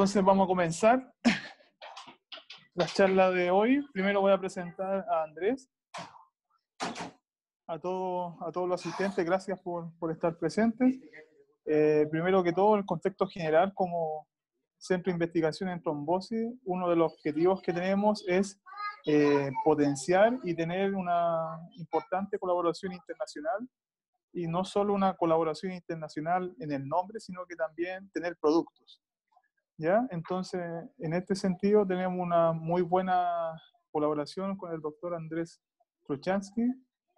Entonces vamos a comenzar la charla de hoy. Primero voy a presentar a Andrés, a todos los asistentes, gracias por estar presentes. Primero que todo, el contexto general como Centro de Investigación en Trombosis, uno de los objetivos que tenemos es potenciar y tener una importante colaboración internacional, y no solo una colaboración internacional en el nombre, sino que también tener productos. ¿Ya? Entonces, en este sentido, tenemos una muy buena colaboración con el doctor Andrés Trochansky.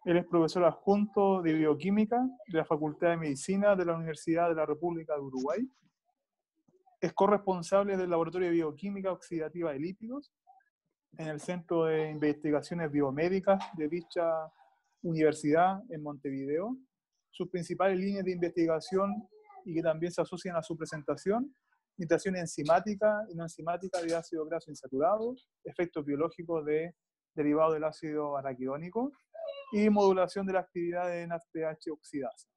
Él es profesor adjunto de Bioquímica de la Facultad de Medicina de la Universidad de la República de Uruguay. Es corresponsable del Laboratorio de Bioquímica Oxidativa de Lípidos en el Centro de Investigaciones Biomédicas de dicha universidad en Montevideo. Sus principales líneas de investigación, y que también se asocian a su presentación: nitración enzimática y no enzimática de ácido graso insaturado, efectos biológicos derivados del ácido araquidónico y modulación de la actividad de NADPH oxidasa.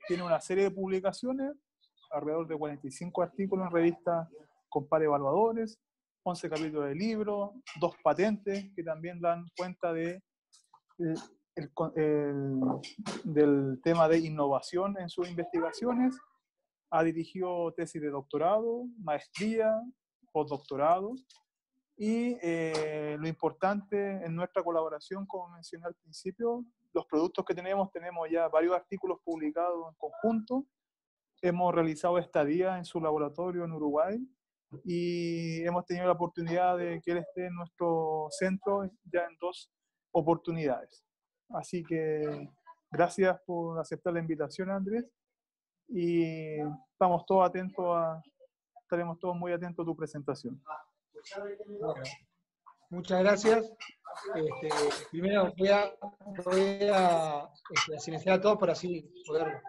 Tiene una serie de publicaciones, alrededor de 45 artículos en revistas con pares evaluadores, 11 capítulos de libros, 2 patentes que también dan cuenta del tema de innovación en sus investigaciones. Ha dirigido tesis de doctorado, maestría, postdoctorado, y lo importante en nuestra colaboración, como mencioné al principio, los productos que tenemos ya varios artículos publicados en conjunto. Hemos realizado estadías en su laboratorio en Uruguay y hemos tenido la oportunidad de que él esté en nuestro centro ya en 2 oportunidades. Así que gracias por aceptar la invitación, Andrés. Y estaremos todos muy atentos a tu presentación. Bueno, muchas gracias. Primero voy a silenciar a todos para así poder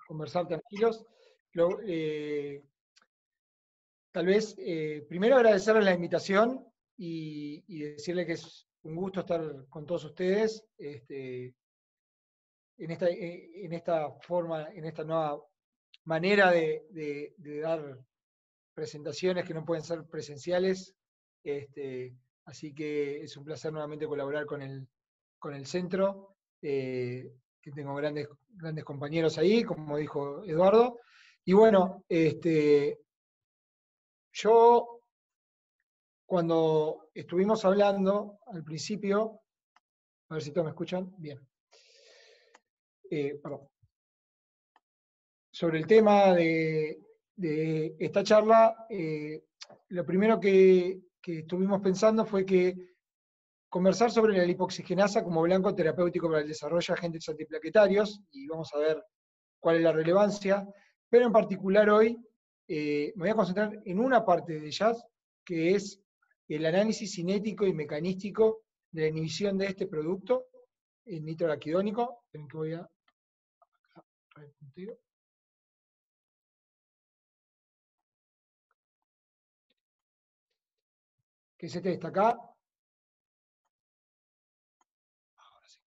conversar tranquilos. Tal vez primero agradecerles la invitación y decirles que es un gusto estar con todos ustedes en esta nueva manera de dar presentaciones que no pueden ser presenciales. Así que es un placer nuevamente colaborar con el centro, que tengo grandes compañeros ahí, como dijo Eduardo. Y bueno, yo cuando estuvimos hablando al principio, a ver si todos me escuchan, bien. Perdón. Sobre el tema de esta charla, lo primero que estuvimos pensando fue que conversar sobre la lipoxigenasa como blanco terapéutico para el desarrollo de agentes antiplaquetarios, y vamos a ver cuál es la relevancia, pero en particular hoy me voy a concentrar en una parte de ellas, que es el análisis cinético y mecanístico de la inhibición de este producto, el nitroaraquidónico, en que voy a que es este de acá,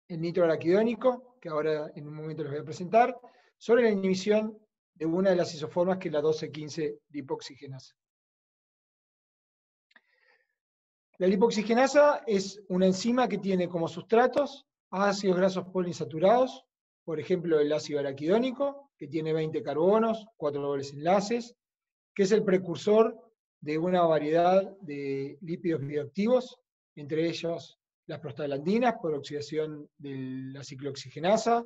el nitroaraquidónico, que ahora en un momento les voy a presentar, sobre la inhibición de una de las isoformas, que es la 12,15 lipoxigenasa. La lipoxigenasa es una enzima que tiene como sustratos ácidos grasos poliinsaturados, por ejemplo el ácido araquidónico, que tiene 20 carbonos, 4 dobles enlaces, que es el precursor de una variedad de lípidos bioactivos, entre ellos las prostaglandinas por oxidación de la ciclooxigenasa,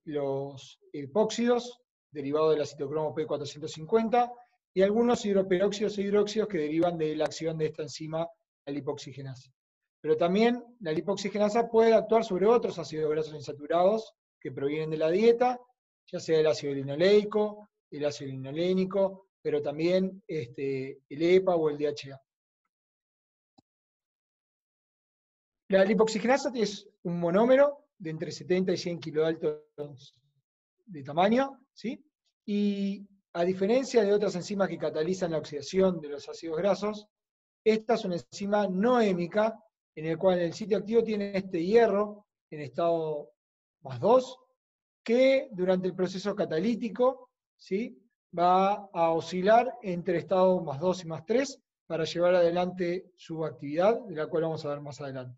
los epóxidos derivados de la citocromo P450, y algunos hidroperóxidos e hidróxidos que derivan de la acción de esta enzima, la lipoxigenasa. Pero también la lipoxigenasa puede actuar sobre otros ácidos grasos insaturados que provienen de la dieta, ya sea el ácido linoleico, el ácido linolénico, pero también el EPA o el DHA. La lipoxigenasa es un monómero de entre 70 y 100 kilodaltons de tamaño, ¿sí? Y a diferencia de otras enzimas que catalizan la oxidación de los ácidos grasos, esta es una enzima no hémica, en el cual el sitio activo tiene este hierro en estado +2, que durante el proceso catalítico, ¿sí?, va a oscilar entre estado +2 y +3 para llevar adelante su actividad, de la cual vamos a ver más adelante.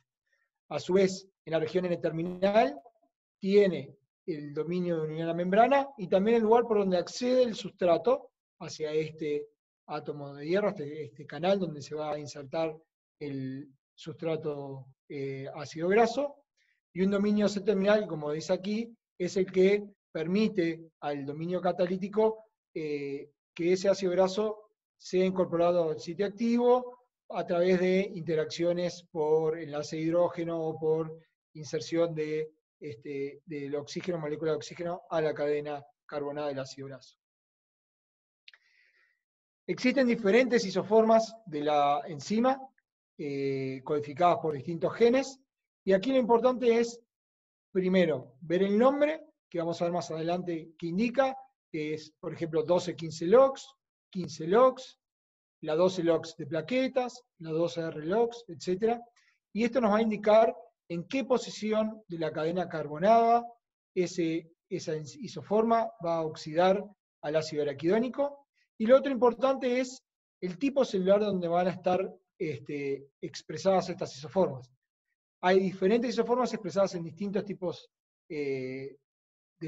A su vez, en la región N-terminal tiene el dominio de unión a la membrana y también el lugar por donde accede el sustrato hacia este átomo de hierro, este canal donde se va a insertar el sustrato ácido graso, y un dominio C-terminal, como dice aquí, es el que permite al dominio catalítico que ese ácido graso sea incorporado al sitio activo a través de interacciones por enlace de hidrógeno o por inserción del oxígeno, molécula de oxígeno, a la cadena carbonada del ácido graso. Existen diferentes isoformas de la enzima, codificadas por distintos genes, y aquí lo importante es, primero, ver el nombre, que vamos a ver más adelante que indica, que es, por ejemplo, 12-15-LOX, 15-LOX, la 12-LOX de plaquetas, la 12-R-LOX, etc. Y esto nos va a indicar en qué posición de la cadena carbonada esa isoforma va a oxidar al ácido araquidónico. Y lo otro importante es el tipo celular donde van a estar expresadas estas isoformas. Hay diferentes isoformas expresadas en distintos tipos de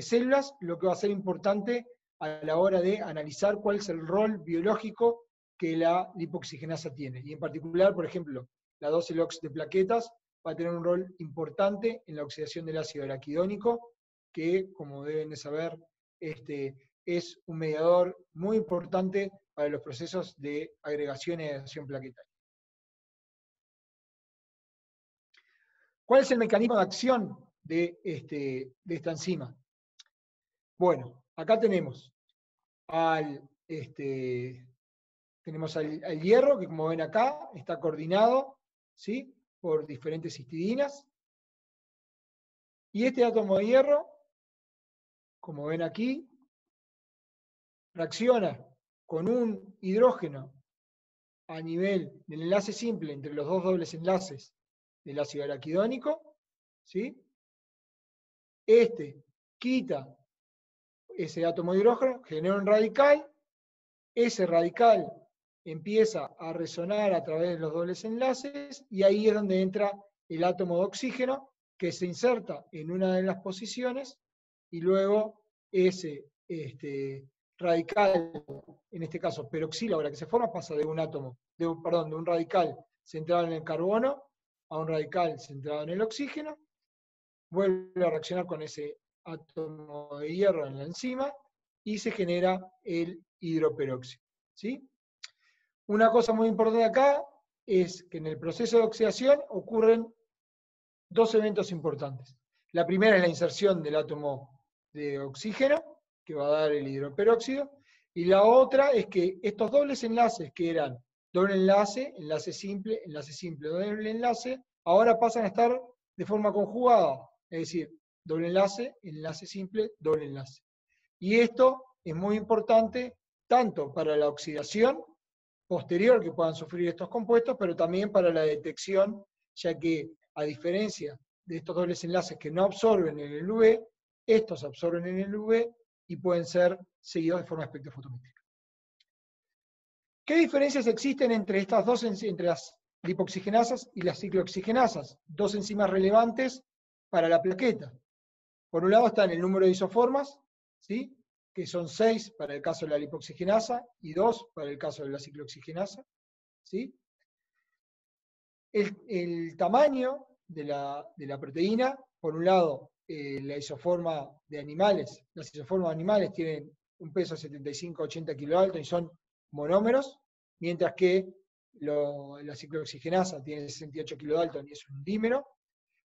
células, lo que va a ser importante a la hora de analizar cuál es el rol biológico que la lipoxigenasa tiene. Y en particular, por ejemplo, la 12-LOX de plaquetas va a tener un rol importante en la oxidación del ácido araquidónico, que, como deben de saber, es un mediador muy importante para los procesos de agregación y adhesión plaquetaria. ¿Cuál es el mecanismo de acción de esta enzima? Bueno, acá tenemos al hierro, que como ven acá, está coordinado, ¿sí?, por diferentes histidinas. Y este átomo de hierro, como ven aquí, reacciona con un hidrógeno a nivel del enlace simple entre los dos dobles enlaces del ácido araquidónico, ¿sí? Quita ese átomo de hidrógeno, genera un radical, ese radical empieza a resonar a través de los dobles enlaces, y ahí es donde entra el átomo de oxígeno, que se inserta en una de las posiciones, y luego ese radical, en este caso peroxilo, ahora que se forma, pasa de un radical centrado en el carbono a un radical centrado en el oxígeno, vuelve a reaccionar con ese átomo de hierro en la enzima, y se genera el hidroperóxido, ¿sí? Una cosa muy importante acá es que en el proceso de oxidación ocurren dos eventos importantes. La primera es la inserción del átomo de oxígeno, que va a dar el hidroperóxido, y la otra es que estos dobles enlaces, que eran doble enlace, enlace simple, doble enlace, ahora pasan a estar de forma conjugada, es decir, doble enlace simple, doble enlace. Y esto es muy importante tanto para la oxidación posterior que puedan sufrir estos compuestos, pero también para la detección, ya que a diferencia de estos dobles enlaces que no absorben en el UV, estos absorben en el UV y pueden ser seguidos de forma espectrofotométrica. ¿Qué diferencias existen entre estas dos, entre las lipoxigenasas y las ciclooxigenasas? Dos enzimas relevantes para la plaqueta. Por un lado están el número de isoformas, ¿sí?, que son 6 para el caso de la lipoxigenasa y 2 para el caso de la ciclooxigenasa, ¿sí? El tamaño de la proteína, por un lado, la isoforma de animales, las isoformas de animales tienen un peso de 75-80 kilodalton y son monómeros, mientras que la ciclooxigenasa tiene 68 kilodalton y es un dímero.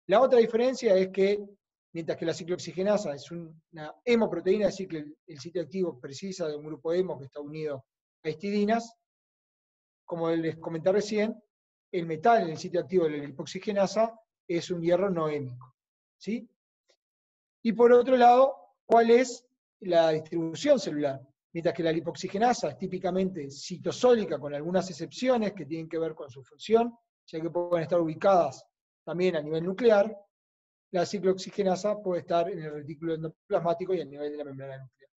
La otra diferencia es que, mientras que la ciclooxigenasa es una hemoproteína, es decir, que el sitio activo precisa de un grupo hemo que está unido a histidinas, como les comenté recién, el metal en el sitio activo de la lipoxigenasa es un hierro no hémico, ¿sí? Y por otro lado, ¿cuál es la distribución celular? Mientras que la lipoxigenasa es típicamente citosólica, con algunas excepciones que tienen que ver con su función, ya que pueden estar ubicadas también a nivel nuclear, la ciclooxigenasa puede estar en el retículo endoplasmático y a nivel de la membrana nuclear.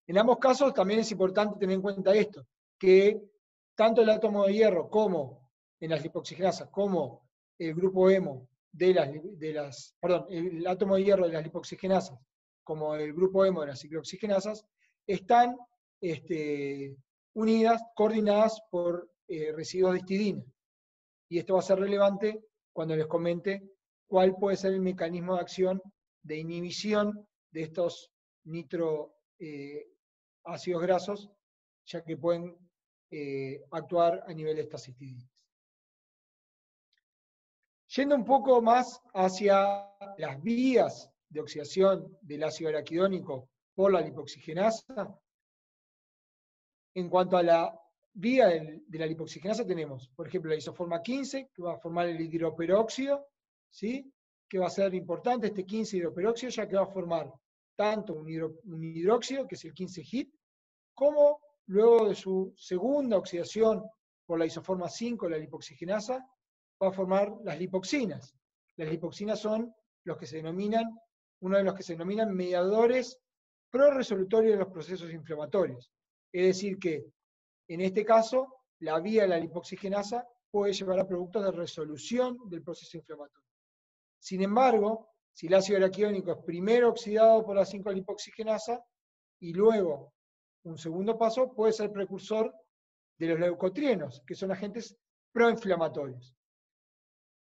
En ambos casos también es importante tener en cuenta esto, que tanto el átomo de hierro como en las lipoxigenasas, como el grupo hemo el átomo de hierro de las lipoxigenasas, como el grupo hemo de las ciclooxigenasas, están unidas, coordinadas por residuos de histidina. Y esto va a ser relevante cuando les comente cuál puede ser el mecanismo de acción de inhibición de estos ácidos grasos, ya que pueden actuar a nivel de estas histidinas. Yendo un poco más hacia las vías de oxidación del ácido araquidónico por la lipoxigenasa, en cuanto a la vía de la lipoxigenasa tenemos, por ejemplo, la isoforma 15, que va a formar el hidroperóxido, ¿sí? Que va a ser importante este 15 hidroperóxido, ya que va a formar tanto un hidróxido, que es el 15 HIT, como luego de su segunda oxidación por la isoforma 5, la lipoxigenasa, va a formar las lipoxinas. Las lipoxinas son uno de los que se denominan mediadores proresolutorios de los procesos inflamatorios. Es decir que, en este caso, la vía de la lipoxigenasa puede llevar a productos de resolución del proceso inflamatorio. Sin embargo, si el ácido araquidónico es primero oxidado por la 5-lipoxigenasa y luego un segundo paso, puede ser precursor de los leucotrienos, que son agentes proinflamatorios.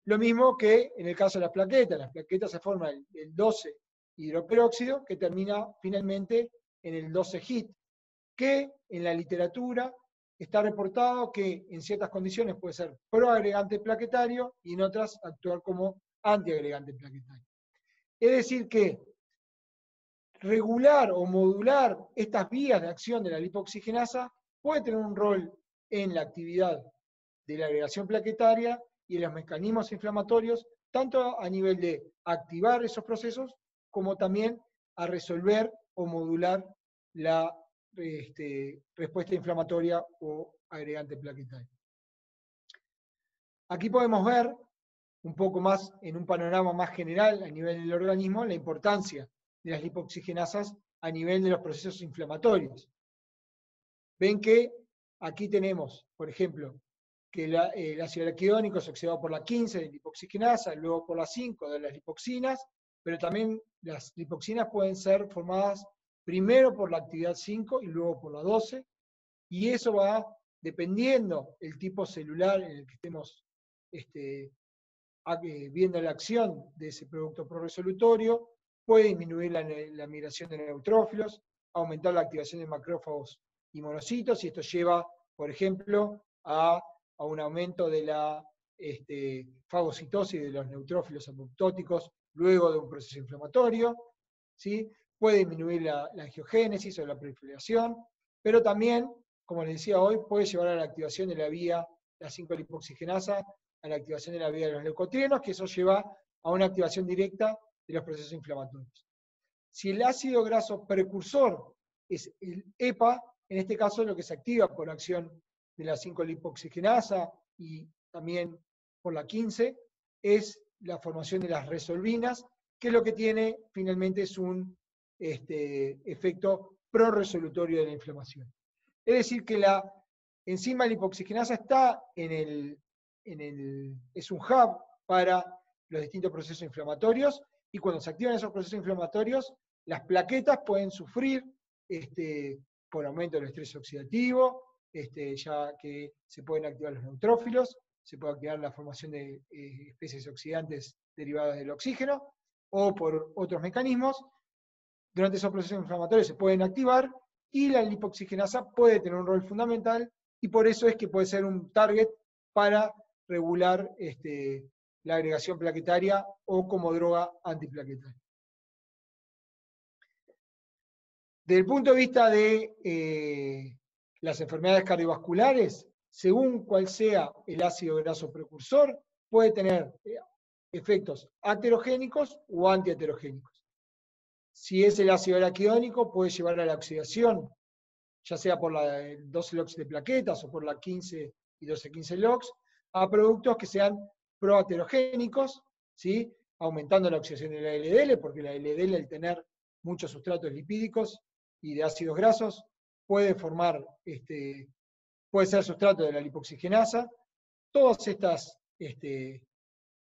Lo mismo que en el caso de las plaquetas. Las plaquetas se forma el 12 hidroperóxido, que termina finalmente en el 12 HIT, que en la literatura está reportado que en ciertas condiciones puede ser proagregante plaquetario y en otras actuar como antiagregante plaquetario. Es decir que regular o modular estas vías de acción de la lipoxigenasa puede tener un rol en la actividad de la agregación plaquetaria y en los mecanismos inflamatorios, tanto a nivel de activar esos procesos, como también a resolver o modular la respuesta inflamatoria o agregante plaquetario. Aquí podemos ver un poco más, en un panorama más general a nivel del organismo, la importancia de las lipoxigenasas a nivel de los procesos inflamatorios. Ven que aquí tenemos, por ejemplo, que el ácido araquidónico es oxidado por la 15 de lipoxigenasa, luego por la 5 de las lipoxinas, pero también las lipoxinas pueden ser formadas primero por la actividad 5 y luego por la 12, y eso va dependiendo el tipo celular en el que estemos viendo la acción de ese producto proresolutorio, puede disminuir la migración de neutrófilos, aumentar la activación de macrófagos y monocitos, y esto lleva, por ejemplo, a un aumento de la fagocitosis de los neutrófilos apoptóticos luego de un proceso inflamatorio, ¿sí? Puede disminuir la angiogénesis o la proliferación, pero también, como les decía hoy, puede llevar a la activación de la vía, la 5-lipoxigenasa, a la activación de la vía de los leucotrienos, que eso lleva a una activación directa de los procesos inflamatorios. Si el ácido graso precursor es el EPA, en este caso lo que se activa por acción de la 5-lipoxigenasa y también por la 15, es la formación de las resolvinas, que lo que tiene finalmente es un efecto proresolutorio de la inflamación. Es decir, que la enzima lipoxigenasa está es un hub para los distintos procesos inflamatorios, y cuando se activan esos procesos inflamatorios, las plaquetas pueden sufrir por aumento del estrés oxidativo, ya que se pueden activar los neutrófilos, se puede activar la formación de especies oxidantes derivadas del oxígeno, o por otros mecanismos. Durante esos procesos inflamatorios se pueden activar, y la lipoxigenasa puede tener un rol fundamental, y por eso es que puede ser un target para regular la agregación plaquetaria o como droga antiplaquetaria. Desde el punto de vista de las enfermedades cardiovasculares, según cuál sea el ácido graso precursor, puede tener efectos aterogénicos o antiaterogénicos. Si es el ácido araquidónico, puede llevar a la oxidación, ya sea por la 12-LOX de plaquetas o por la 15 y 12-15-LOX, a productos que sean proaterogénicos, ¿sí? aumentando la oxidación de la LDL, porque la LDL, al tener muchos sustratos lipídicos y de ácidos grasos, puede ser sustrato de la lipoxigenasa. Todas estas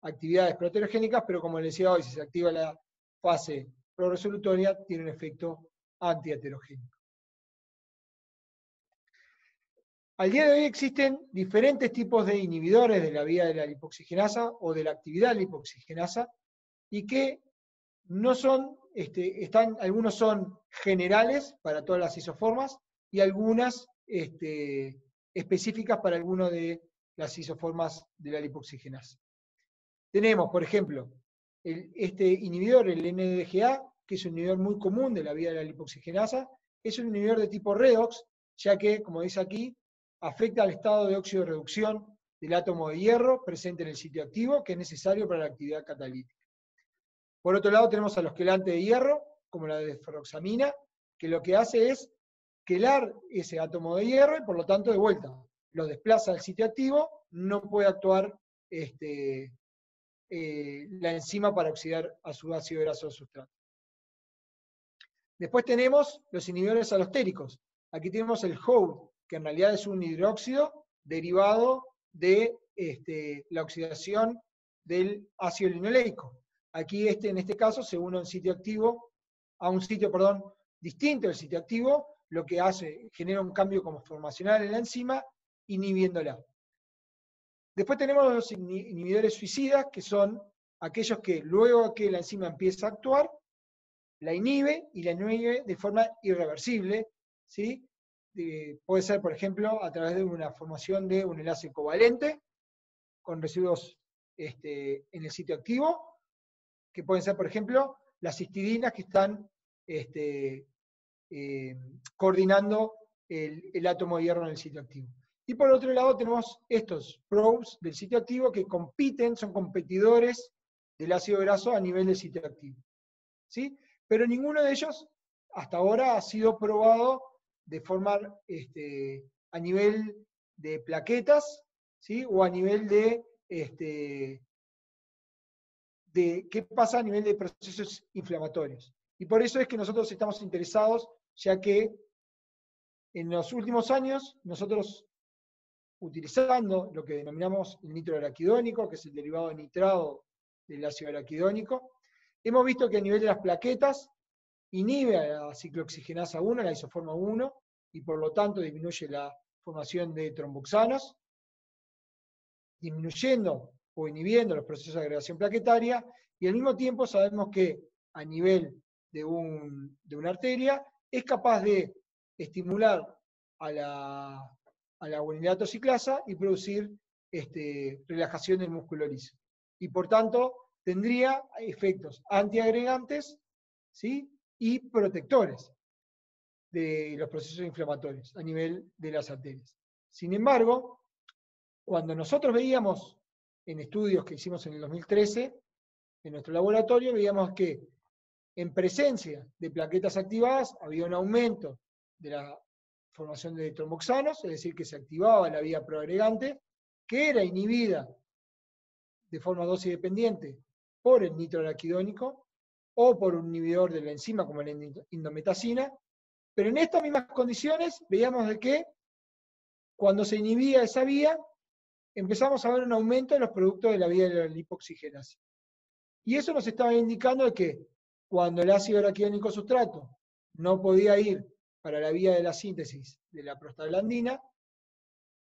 actividades proteogénicas, pero como les decía hoy, si se activa la fase proresolutoria, tiene un efecto antiaterogénico. Al día de hoy existen diferentes tipos de inhibidores de la vía de la lipoxigenasa o de la actividad lipoxigenasa, y que no son, algunos son generales para todas las isoformas y algunas específicas para algunas de las isoformas de la lipoxigenasa. Tenemos, por ejemplo, este inhibidor, el NDGA, que es un inhibidor muy común de la vía de la lipoxigenasa, es un inhibidor de tipo redox, ya que, como dice aquí, afecta al estado de óxido de reducción del átomo de hierro presente en el sitio activo, que es necesario para la actividad catalítica. Por otro lado, tenemos a los quelantes de hierro, como la desferroxamina, que lo que hace es quelar ese átomo de hierro y por lo tanto de vuelta lo desplaza al sitio activo, no puede actuar la enzima para oxidar a su ácido graso o sustrato. Después tenemos los inhibidores alostéricos. Aquí tenemos el HOUD, que en realidad es un hidróxido derivado de la oxidación del ácido linoleico. Aquí en este caso se une a un sitio distinto del sitio activo, lo que genera un cambio conformacional en la enzima, inhibiéndola. Después tenemos los inhibidores suicidas, que son aquellos que luego que la enzima empieza a actuar, la inhibe y la inhibe de forma irreversible, ¿sí? Puede ser, por ejemplo, a través de una formación de un enlace covalente con residuos en el sitio activo, que pueden ser, por ejemplo, las histidinas que están coordinando el átomo de hierro en el sitio activo. Y por otro lado tenemos estos probes del sitio activo que son competidores del ácido graso a nivel del sitio activo, ¿sí? Pero ninguno de ellos hasta ahora ha sido probado de forma a nivel de plaquetas, ¿sí? O a nivel de qué pasa a nivel de procesos inflamatorios. Y por eso es que nosotros estamos interesados, ya que en los últimos años, nosotros, utilizando lo que denominamos el nitroaraquidónico, que es el derivado de nitrado del ácido araquidónico, hemos visto que a nivel de las plaquetas inhibe a la ciclooxigenasa 1, la isoforma 1, y por lo tanto disminuye la formación de tromboxanos, disminuyendo o inhibiendo los procesos de agregación plaquetaria, y al mismo tiempo sabemos que a nivel de una arteria es capaz de estimular a la guanidulato ciclasa y producir relajación del músculo liso. Y por tanto tendría efectos antiagregantes, ¿sí? Y protectores de los procesos inflamatorios a nivel de las arterias. Sin embargo, cuando nosotros veíamos en estudios que hicimos en el 2013, en nuestro laboratorio, veíamos que en presencia de plaquetas activadas había un aumento de la formación de tromboxanos, es decir, que se activaba la vía proagregante, que era inhibida de forma dosis dependiente por el nitroaraquidónico o por un inhibidor de la enzima como la indometacina, pero en estas mismas condiciones veíamos de que cuando se inhibía esa vía, empezamos a ver un aumento de los productos de la vía de la lipoxigenasa. Y eso nos estaba indicando de que cuando el ácido araquidónico sustrato no podía ir para la vía de la síntesis de la prostaglandina,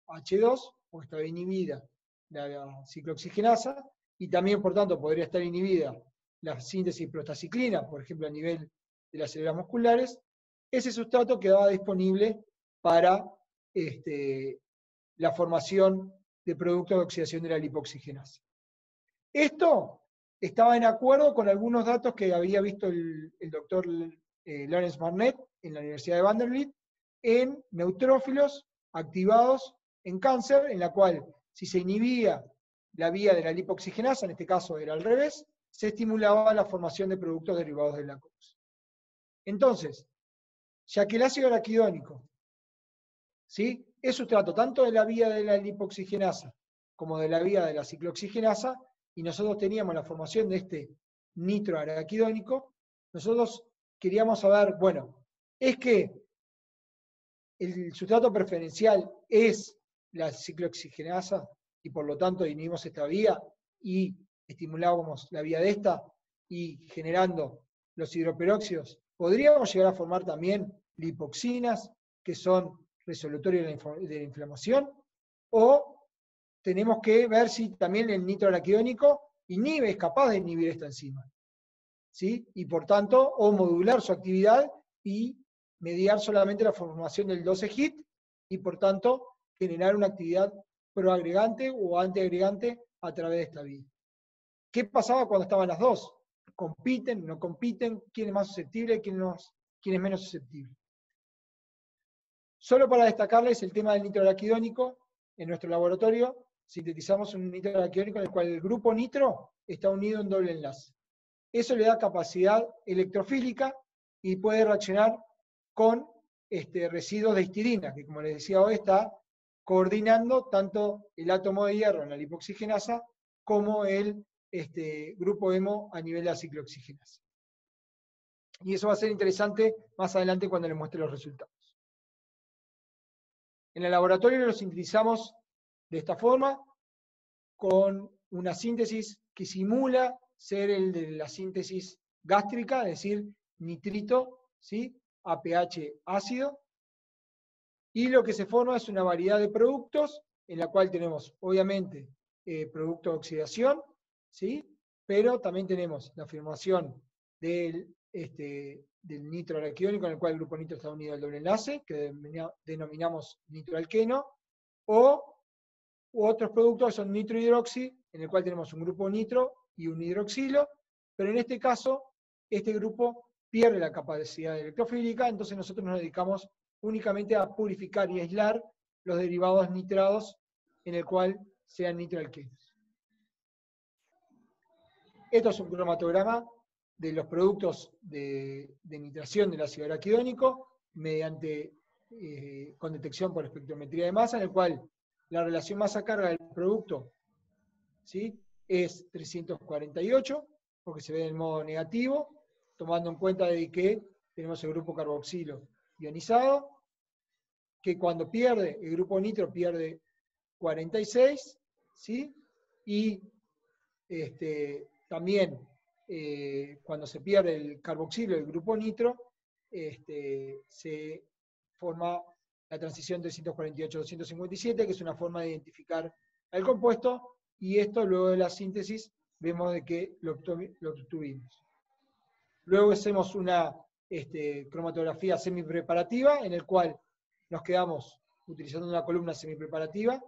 H2, o estaba inhibida la ciclooxigenasa, y también, por tanto, podría estar inhibida la síntesis prostaciclina, por ejemplo, a nivel de las células musculares, ese sustrato quedaba disponible para la formación de productos de oxidación de la lipoxigenasa. Esto estaba en acuerdo con algunos datos que había visto el doctor Lawrence Barnett en la Universidad de Vanderbilt en neutrófilos activados en cáncer, en la cual si se inhibía la vía de la lipoxigenasa, en este caso era al revés, se estimulaba la formación de productos derivados de la COX. Entonces, ya que el ácido araquidónico, ¿sí?, es sustrato tanto de la vía de la lipoxigenasa como de la vía de la ciclooxigenasa, y nosotros teníamos la formación de este nitroaraquidónico, nosotros queríamos saber, bueno, ¿es que el sustrato preferencial es la ciclooxigenasa y por lo tanto inhibimos esta vía y estimulábamos la vía de esta y generando los hidroperóxidos? ¿Podríamos llegar a formar también lipoxinas que son resolutorios de la inflamación? ¿O tenemos que ver si también el nitroaraquidónico es capaz de inhibir esta enzima? ¿Sí? Y por tanto, o modular su actividad y mediar solamente la formación del 12 hit y por tanto generar una actividad proagregante o antiagregante a través de esta vía. ¿Qué pasaba cuando estaban las dos? ¿Compiten? ¿No compiten? ¿Quién es más susceptible? ¿Quién es menos susceptible? Solo para destacarles el tema del nitroaraquidónico, en nuestro laboratorio sintetizamos un nitroaraquidónico en el cual el grupo nitro está unido en doble enlace. Eso le da capacidad electrofílica y puede reaccionar con residuos de histidina, que como les decía hoy está coordinando tanto el átomo de hierro en la lipoxigenasa como el grupo hemo a nivel de la ciclooxigenasa. Y eso va a ser interesante más adelante cuando les muestre los resultados. En el laboratorio lo sintetizamos de esta forma, con una síntesis que simula ser el de la síntesis gástrica, es decir, nitrito, ¿sí?, a pH ácido. Y lo que se forma es una variedad de productos, en la cual tenemos, obviamente, producto de oxidación, ¿sí?, pero también tenemos la formación del nitroaraquidónico, en el cual el grupo nitro está unido al doble enlace, que denominamos nitroalqueno, u otros productos que son nitrohidroxi, en el cual tenemos un grupo nitro y un hidroxilo, pero en este caso, este grupo pierde la capacidad electrofílica, entonces nosotros nos dedicamos únicamente a purificar y aislar los derivados nitrados, en el cual sean nitroalquenos. Esto es un cromatograma de los productos de nitración del ácido araquidónico mediante con detección por espectrometría de masa, en el cual la relación masa-carga del producto, ¿sí?, es 348, porque se ve en modo negativo, tomando en cuenta de que tenemos el grupo carboxilo ionizado, que cuando pierde, el grupo nitro pierde 46, ¿sí? Y también cuando se pierde el carboxilo, el grupo nitro, se forma la transición 348-257, que es una forma de identificar al compuesto, y esto luego de la síntesis vemos de que lo obtuvimos. Luego hacemos una cromatografía semipreparativa, en el cual nos quedamos, utilizando una columna semipreparativa,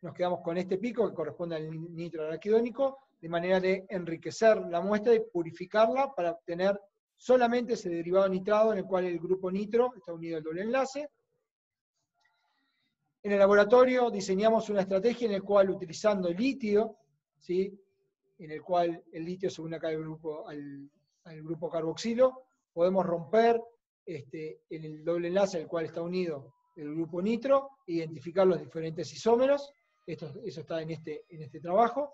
nos quedamos con este pico que corresponde al nitroaraquidónico, de manera de enriquecer la muestra y purificarla para obtener solamente ese derivado nitrado en el cual el grupo nitro está unido al doble enlace. En el laboratorio diseñamos una estrategia en la cual, utilizando litio, ¿sí?, en el cual el litio se une acá al grupo carboxilo, podemos romper el doble enlace al cual está unido el grupo nitro, identificar los diferentes isómeros, eso está en este trabajo,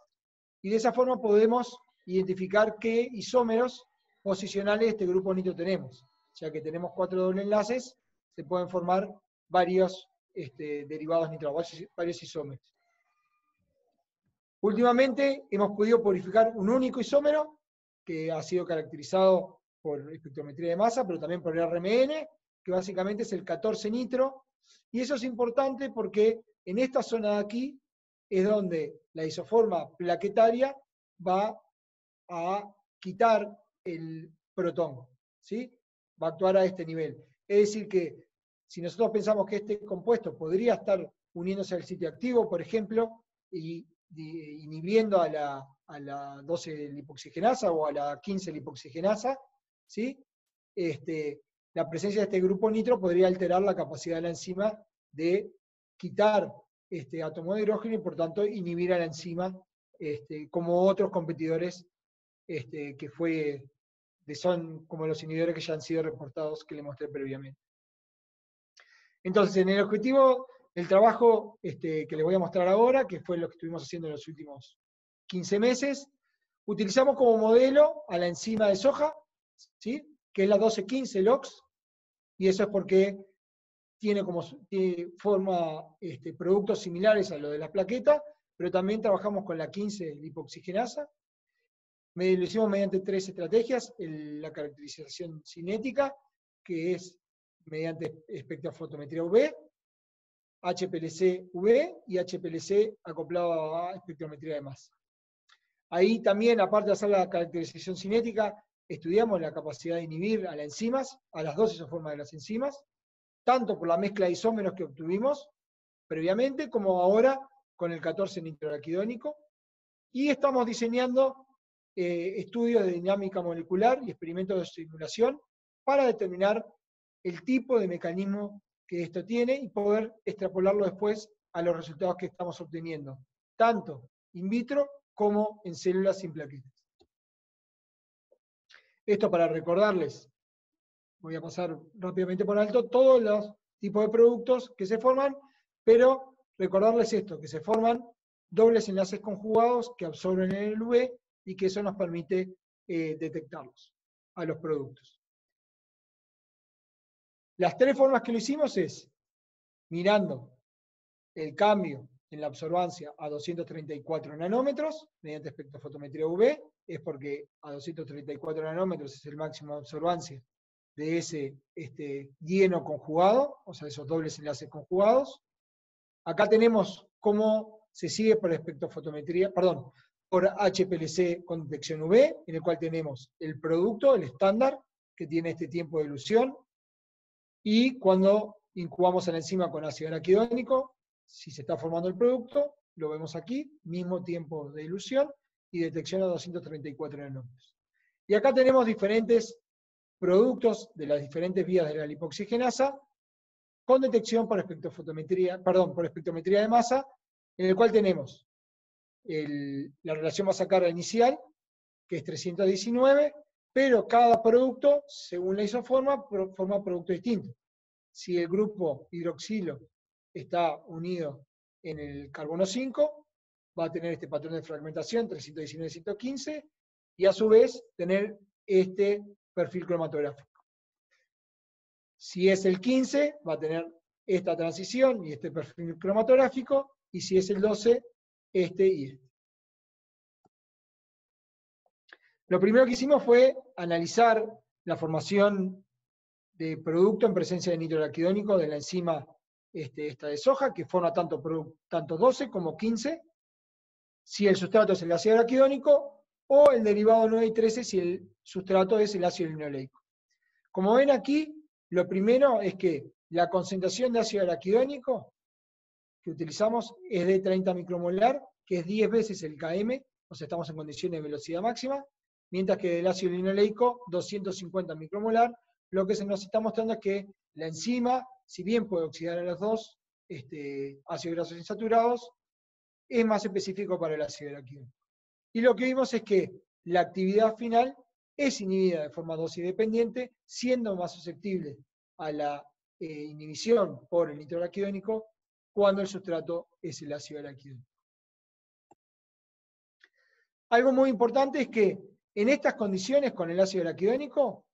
y de esa forma podemos identificar qué isómeros posicionales de este grupo nitro tenemos. Ya que tenemos 4 doble enlaces, se pueden formar varios derivados nitrados, varios isómeros. Últimamente hemos podido purificar un único isómero, que ha sido caracterizado por espectrometría de masa, pero también por el RMN, que básicamente es el 14-nitro, y eso es importante porque en esta zona de aquí es donde la isoforma plaquetaria va a quitar el protón, ¿sí? Va a actuar a este nivel. Es decir que si nosotros pensamos que este compuesto podría estar uniéndose al sitio activo, por ejemplo, y inhibiendo a la 12 lipoxigenasa o a la 15 lipoxigenasa, ¿sí?, la presencia de este grupo nitro podría alterar la capacidad de la enzima de quitar este átomo de hidrógeno y por tanto inhibir a la enzima, como otros competidores son como los inhibidores que ya han sido reportados que le mostré previamente. Entonces, en el objetivo del trabajo que les voy a mostrar ahora, que fue lo que estuvimos haciendo en los últimos 15 meses, Utilizamos como modelo a la enzima de soja, ¿sí? Que es la 1215 LOX, y eso es porque forma productos similares a lo de la plaqueta, pero también trabajamos con la 15 lipoxigenasa. Lo hicimos mediante 3 estrategias: la caracterización cinética, que es mediante espectrofotometría UV, HPLC UV y HPLC acoplado a espectrometría de masa. Ahí también, aparte de hacer la caracterización cinética, estudiamos la capacidad de inhibir a las enzimas, a las dos isoformas de las enzimas, tanto por la mezcla de isómeros que obtuvimos previamente, como ahora con el 14-nitroraquidónico, y estamos diseñando estudios de dinámica molecular y experimentos de simulación para determinar el tipo de mecanismo que esto tiene y poder extrapolarlo después a los resultados que estamos obteniendo, tanto in vitro como en células sin plaquetas. Esto para recordarles, voy a pasar rápidamente por alto todos los tipos de productos que se forman, pero recordarles esto, que se forman dobles enlaces conjugados que absorben en el UV y que eso nos permite detectarlos a los productos. Las 3 formas que lo hicimos es mirando el cambio en la absorbancia a 234 nanómetros mediante espectrofotometría UV, es porque a 234 nanómetros es el máximo de absorbancia de ese dieno conjugado, o sea, esos dobles enlaces conjugados. Acá tenemos cómo se sigue por espectrofotometría, perdón, por HPLC con detección UV, en el cual tenemos el producto, el estándar, que tiene este tiempo de elución, y cuando incubamos a la enzima con ácido araquidónico, si se está formando el producto, lo vemos aquí, mismo tiempo de elución y detección a 234 nanómetros. Y acá tenemos diferentes productos de las diferentes vías de la lipoxigenasa con detección por espectrofotometría, por espectrometría de masa, en el cual tenemos la relación masa-carga inicial, que es 319, pero cada producto, según la isoforma, forma producto distinto. Si el grupo hidroxilo está unido en el carbono 5, va a tener este patrón de fragmentación, 319-115, y a su vez tener este perfil cromatográfico. Si es el 15, va a tener esta transición y este perfil cromatográfico, y si es el 12, este y este. Lo primero que hicimos fue analizar la formación de producto en presencia de nitroraquidónico de la enzima esta de soja, que forma tanto 12 como 15, si el sustrato es el ácido araquidónico, o el derivado 9 y 13 si el sustrato es el ácido linoleico. Como ven aquí, lo primero es que la concentración de ácido araquidónico que utilizamos es de 30 micromolar, que es 10 veces el km, o sea, estamos en condiciones de velocidad máxima, mientras que del ácido linoleico 250 micromolar. Lo que se nos está mostrando es que la enzima, si bien puede oxidar a los dos ácidos grasos insaturados, es más específico para el ácido araquidónico. Y lo que vimos es que la actividad final es inhibida de forma dosis dependiente, siendo más susceptible a la inhibición por el nitroaraquidónico cuando el sustrato es el ácido araquidónico. Algo muy importante es que en estas condiciones con el ácido araquidónico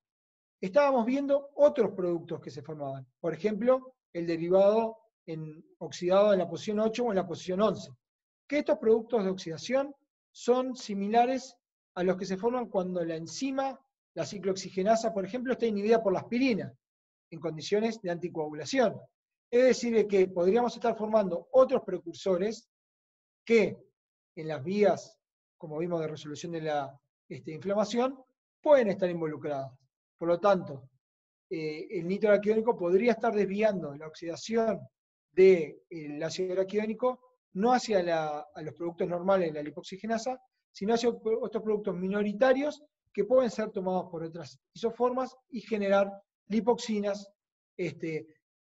estábamos viendo otros productos que se formaban. Por ejemplo, el derivado oxidado en la posición 8 o en la posición 11. Que estos productos de oxidación son similares a los que se forman cuando la enzima, la ciclooxigenasa, por ejemplo, está inhibida por la aspirina, en condiciones de anticoagulación. Es decir, que podríamos estar formando otros precursores que en las vías, como vimos, de resolución de la inflamación, pueden estar involucrados. Por lo tanto, el nitroaraquidónico podría estar desviando la oxidación del ácido araquidónico no hacia los productos normales de la lipoxigenasa, sino hacia otros productos minoritarios que pueden ser tomados por otras isoformas y generar lipoxinas,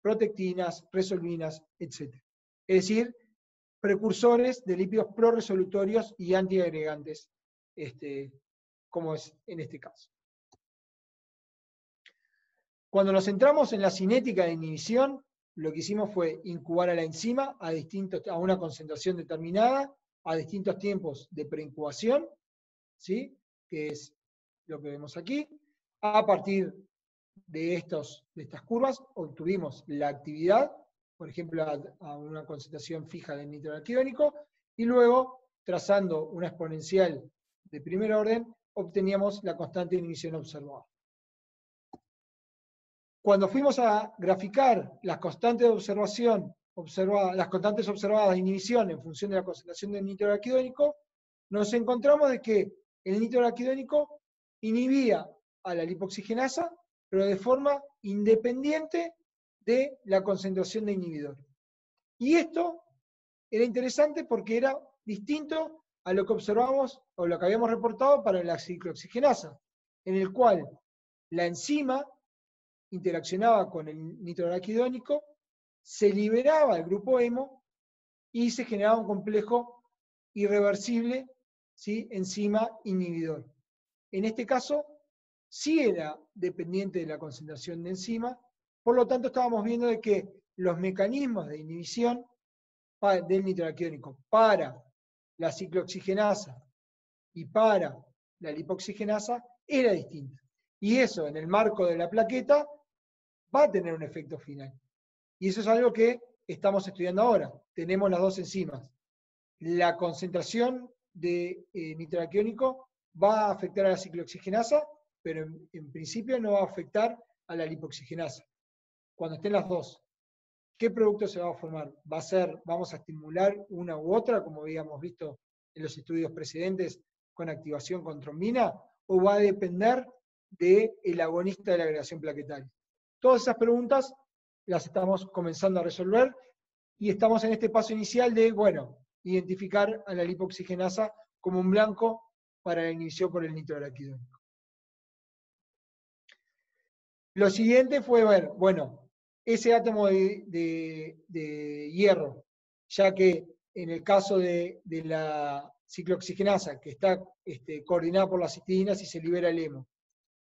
protectinas, resolvinas, etc. Es decir, precursores de lípidos proresolutorios y antiagregantes, como es en este caso. Cuando nos centramos en la cinética de inhibición, lo que hicimos fue incubar a la enzima a una concentración determinada, a distintos tiempos de preincubación, ¿sí? Que es lo que vemos aquí. A partir de estas curvas obtuvimos la actividad, por ejemplo, a una concentración fija de nitroaraquidónico, y luego, trazando una exponencial de primer orden, obteníamos la constante de inhibición observada. Cuando fuimos a graficar las constantes de observación, las constantes observadas de inhibición en función de la concentración del nitroaraquidónico, nos encontramos de que el nitroaraquidónico inhibía a la lipoxigenasa, pero de forma independiente de la concentración de inhibidor. Y esto era interesante porque era distinto a lo que observamos o lo que habíamos reportado para la ciclooxigenasa, en el cual la enzima interaccionaba con el nitroaraquidónico, se liberaba el grupo hemo y se generaba un complejo irreversible, ¿sí? Enzima inhibidor. En este caso, sí era dependiente de la concentración de enzima, por lo tanto estábamos viendo de que los mecanismos de inhibición del nitroaraquidónico para la ciclooxigenasa y para la lipoxigenasa era distinto. Y eso, en el marco de la plaqueta, va a tener un efecto final. Y eso es algo que estamos estudiando ahora. Tenemos las dos enzimas. La concentración de nitroaraquidónico va a afectar a la ciclooxigenasa, pero en principio no va a afectar a la lipoxigenasa. Cuando estén las dos, ¿qué producto se va a formar? ¿Vamos a estimular una u otra, como habíamos visto en los estudios precedentes, con activación con trombina? ¿O va a depender del agonista de la agregación plaquetaria? Todas esas preguntas las estamos comenzando a resolver y estamos en este paso inicial de, bueno, identificar a la lipoxigenasa como un blanco para la inhibición por el nitroaraquidónico. Lo siguiente fue ver, bueno, ese átomo de hierro, ya que en el caso de la ciclooxigenasa, que está coordinada por las cistidinas y se libera el hemo,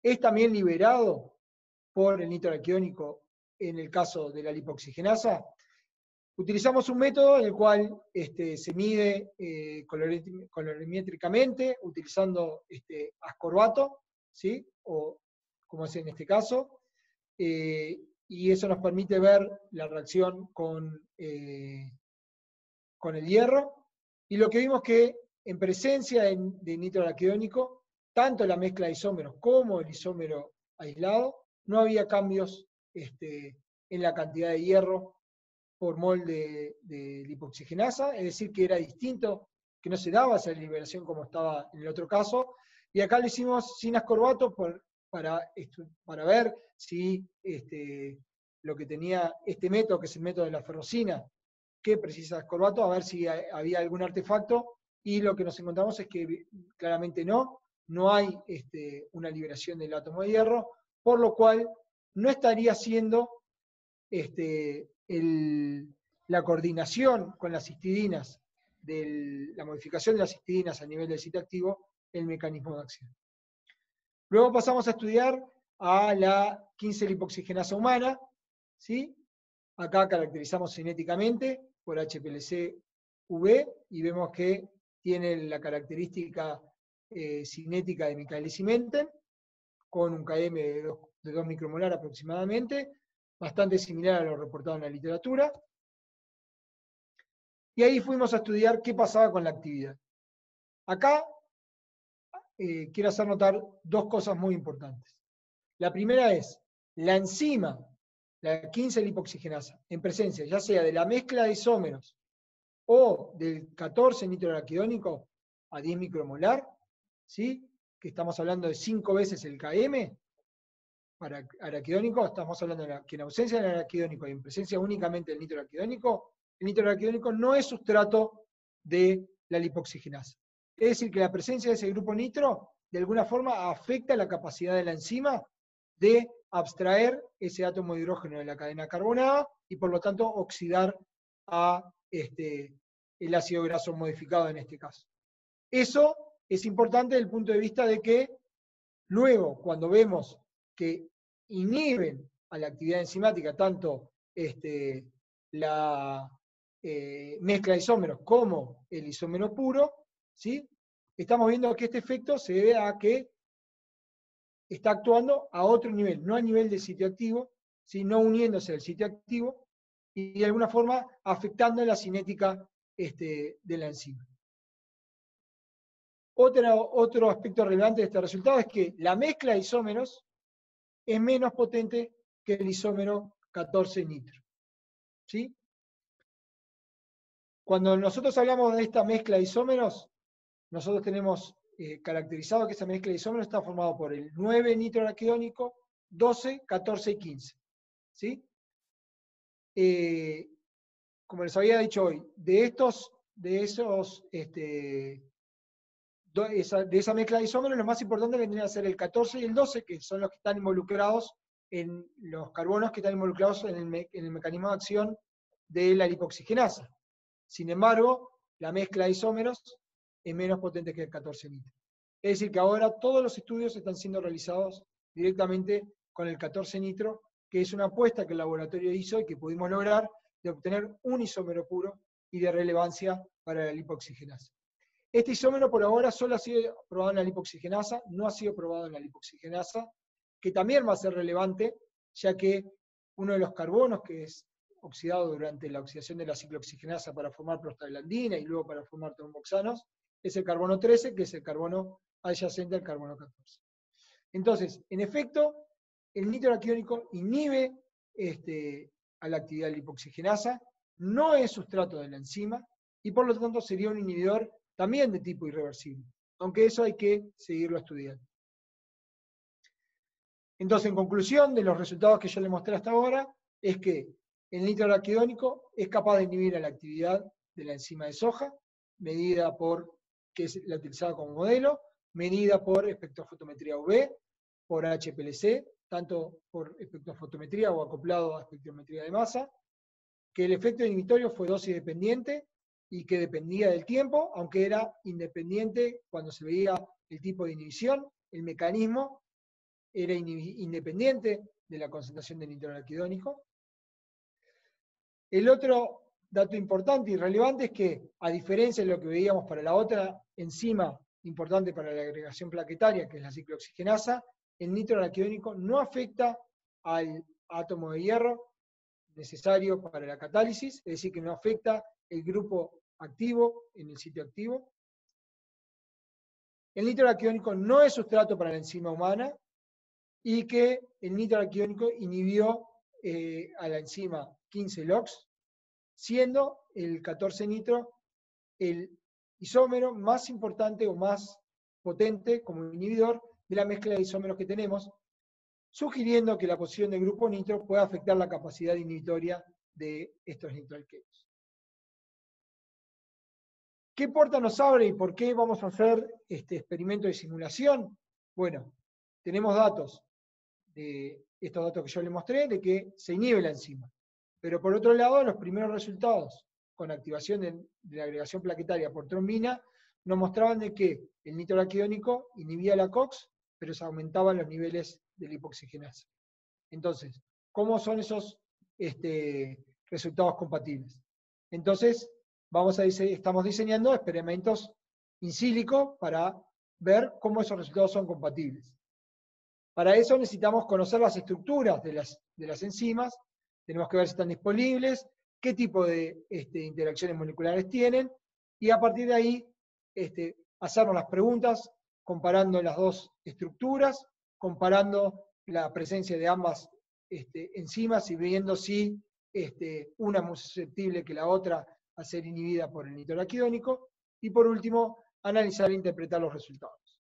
es también liberado por el nitroaraquidónico en el caso de la lipoxigenasa. Utilizamos un método en el cual se mide colorimétricamente utilizando ascorbato, ¿sí? O como es en este caso, y eso nos permite ver la reacción con el hierro, y lo que vimos que en presencia de nitroaraquidónico, tanto la mezcla de isómeros como el isómero aislado, no había cambios en la cantidad de hierro por mol de lipoxigenasa, es decir, que era distinto, que no se daba esa liberación como estaba en el otro caso, y acá lo hicimos sin ascorbato para ver si lo que tenía este método, que es el método de la ferrocina, que precisa ascorbato, a ver si había algún artefacto, y lo que nos encontramos es que claramente no hay una liberación del átomo de hierro, por lo cual no estaría siendo la coordinación con las cistidinas, la modificación de las cistidinas a nivel del sitio activo, el mecanismo de acción. Luego pasamos a estudiar a la 15-lipoxigenasa humana, ¿sí? Acá caracterizamos cinéticamente por HPLC-V y vemos que tiene la característica cinética de Michaelis y Menten, con un KM de 2 micromolar aproximadamente, bastante similar a lo reportado en la literatura. Y ahí fuimos a estudiar qué pasaba con la actividad. Acá quiero hacer notar dos cosas muy importantes. La primera es, la enzima, la 15-lipoxigenasa, en presencia ya sea de la mezcla de isómeros o del 14-nitroaraquidónico a 10 micromolar, ¿sí? Que estamos hablando de 5 veces el KM, para araquidónico, estamos hablando de que en ausencia del araquidónico y en presencia únicamente del nitroaraquidónico, el nitroaraquidónico no es sustrato de la lipoxigenasa. Es decir, que la presencia de ese grupo nitro, de alguna forma, afecta la capacidad de la enzima de abstraer ese átomo de hidrógeno de la cadena carbonada y por lo tanto oxidar a el ácido graso modificado en este caso. Eso es importante desde el punto de vista de que luego, cuando vemos que inhiben a la actividad enzimática tanto la mezcla de isómeros como el isómero puro, ¿sí? estamos viendo que este efecto se debe a que está actuando a otro nivel, no a nivel del sitio activo, sino uniéndose al sitio activo y de alguna forma afectando la cinética de la enzima. Otro aspecto relevante de este resultado es que la mezcla de isómeros es menos potente que el isómero 14-nitro. ¿Sí? Cuando nosotros hablamos de esta mezcla de isómeros, nosotros tenemos caracterizado que esa mezcla de isómeros está formada por el 9-nitroaraquidónico, 12, 14 y 15. ¿Sí? Como les había dicho hoy, de esa mezcla de isómeros, lo más importante vendría a ser el 14 y el 12, que son los que están involucrados en los carbonos que están involucrados en el mecanismo de acción de la lipoxigenasa. Sin embargo, la mezcla de isómeros es menos potente que el 14-nitro. Es decir, que ahora todos los estudios están siendo realizados directamente con el 14-nitro, que es una apuesta que el laboratorio hizo y que pudimos lograr de obtener un isómero puro y de relevancia para la lipoxigenasa. Este isómero por ahora solo ha sido probado en la lipoxigenasa, no ha sido probado en la lipoxigenasa, que también va a ser relevante, ya que uno de los carbonos que es oxidado durante la oxidación de la ciclooxigenasa para formar prostaglandina y luego para formar tromboxanos, es el carbono 13, que es el carbono adyacente al carbono 14. Entonces, en efecto, el nitroaraquidónico inhibe a la actividad lipoxigenasa, no es sustrato de la enzima, y por lo tanto sería un inhibidor también de tipo irreversible, aunque eso hay que seguirlo estudiando. Entonces, en conclusión de los resultados que yo les mostré hasta ahora, es que el nitroaraquidónico es capaz de inhibir a la actividad de la enzima de soja, medida por, que es la utilizada como modelo, medida por espectrofotometría UV, por HPLC, tanto por espectrofotometría o acoplado a espectrometría de masa, que el efecto inhibitorio fue dosis dependiente y que dependía del tiempo, aunque era independiente cuando se veía el tipo de inhibición, el mecanismo era independiente de la concentración de nitroaraquidónico. El otro dato importante y relevante es que, a diferencia de lo que veíamos para la otra enzima importante para la agregación plaquetaria, que es la ciclooxigenasa, el nitroaraquidónico no afecta al átomo de hierro necesario para la catálisis, es decir, que no afecta el grupo activo en el sitio activo. El nitroaraquidónico no es sustrato para la enzima humana y que el nitroaraquidónico inhibió a la enzima 15-LOX, siendo el 14-nitro el isómero más importante o más potente como inhibidor de la mezcla de isómeros que tenemos, sugiriendo que la posición del grupo nitro puede afectar la capacidad inhibitoria de estos nitroalquenos. ¿Qué puerta nos abre y por qué vamos a hacer este experimento de simulación? Bueno, tenemos datos, estos datos que yo les mostré, de que se inhibe la enzima. Pero por otro lado, los primeros resultados con activación de la agregación plaquetaria por trombina nos mostraban de que el nitroaraquidónico inhibía la COX, pero se aumentaban los niveles de lipoxigenasa. Entonces, ¿cómo son esos resultados compatibles? Entonces, estamos diseñando experimentos in silico para ver cómo esos resultados son compatibles. Para eso necesitamos conocer las estructuras de las enzimas, tenemos que ver si están disponibles, qué tipo de interacciones moleculares tienen, y a partir de ahí hacernos las preguntas comparando las dos estructuras, comparando la presencia de ambas enzimas y viendo si una es más susceptible que la otra a ser inhibida por el nitroaraquidónico, y por último, analizar e interpretar los resultados.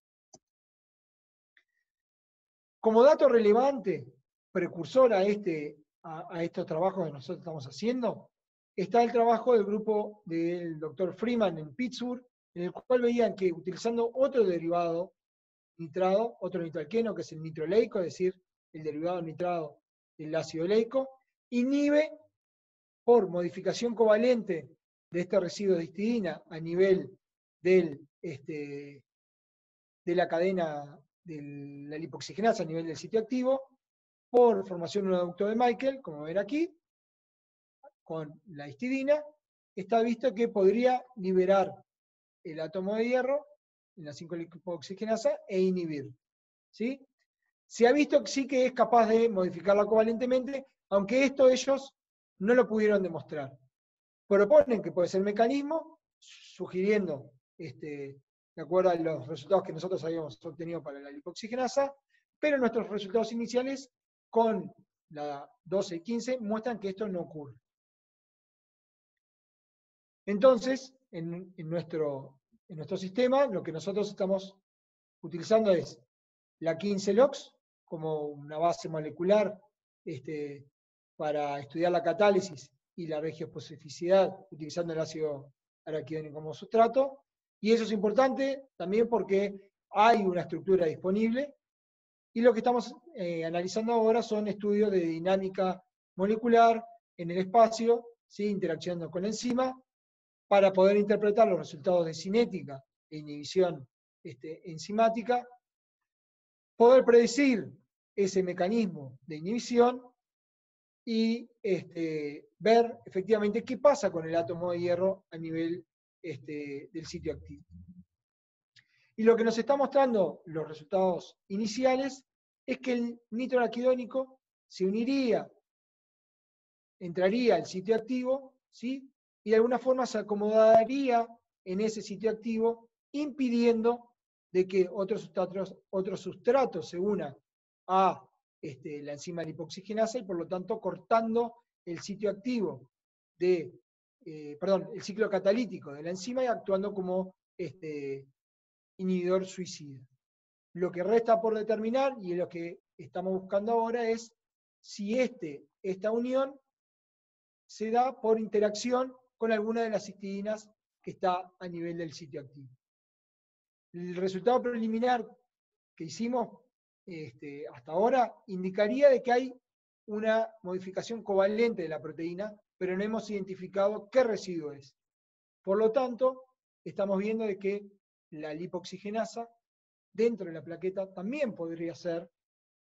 Como dato relevante, precursor a estos trabajos que nosotros estamos haciendo, está el trabajo del grupo del Dr. Freeman en Pittsburgh, en el cual veían que utilizando otro derivado nitrado, otro nitroalqueno, que es el nitroleico, es decir, el derivado nitrado del ácido leico, inhibe por modificación covalente de este residuo de histidina a nivel de la cadena de la lipoxigenasa a nivel del sitio activo, por formación de un adducto de Michael, como ven aquí, con la histidina, está visto que podría liberar el átomo de hierro en la 5-lipoxygenasa e inhibir. ¿Sí? Se ha visto que sí que es capaz de modificarla covalentemente, aunque esto ellos no lo pudieron demostrar. Proponen que puede ser mecanismo, sugiriendo, de acuerdo a los resultados que nosotros habíamos obtenido para la lipoxigenasa, pero nuestros resultados iniciales con la 12 y 15 muestran que esto no ocurre. Entonces, en nuestro sistema, lo que nosotros estamos utilizando es la 15-LOX como una base molecular para estudiar la catálisis y la regioespecificidad utilizando el ácido araquidónico como sustrato. Y eso es importante también porque hay una estructura disponible. Y lo que estamos analizando ahora son estudios de dinámica molecular en el espacio, ¿sí? Interaccionando con la enzima, para poder interpretar los resultados de cinética e inhibición enzimática, poder predecir ese mecanismo de inhibición y ver efectivamente qué pasa con el átomo de hierro a nivel del sitio activo. Y lo que nos está mostrando los resultados iniciales es que el nitroaraquidónico se uniría, entraría al sitio activo, ¿sí? Y de alguna forma se acomodaría en ese sitio activo, impidiendo de que otros sustratos se unan a la enzima lipoxigenasa y por lo tanto cortando el sitio activo el ciclo catalítico de la enzima y actuando como inhibidor suicida. Lo que resta por determinar, y lo que estamos buscando ahora, es si esta unión se da por interacción con alguna de las cistidinas que está a nivel del sitio activo. El resultado preliminar que hicimos hasta ahora indicaría de que hay una modificación covalente de la proteína, pero no hemos identificado qué residuo es. Por lo tanto, estamos viendo de que la lipoxigenasa dentro de la plaqueta también podría ser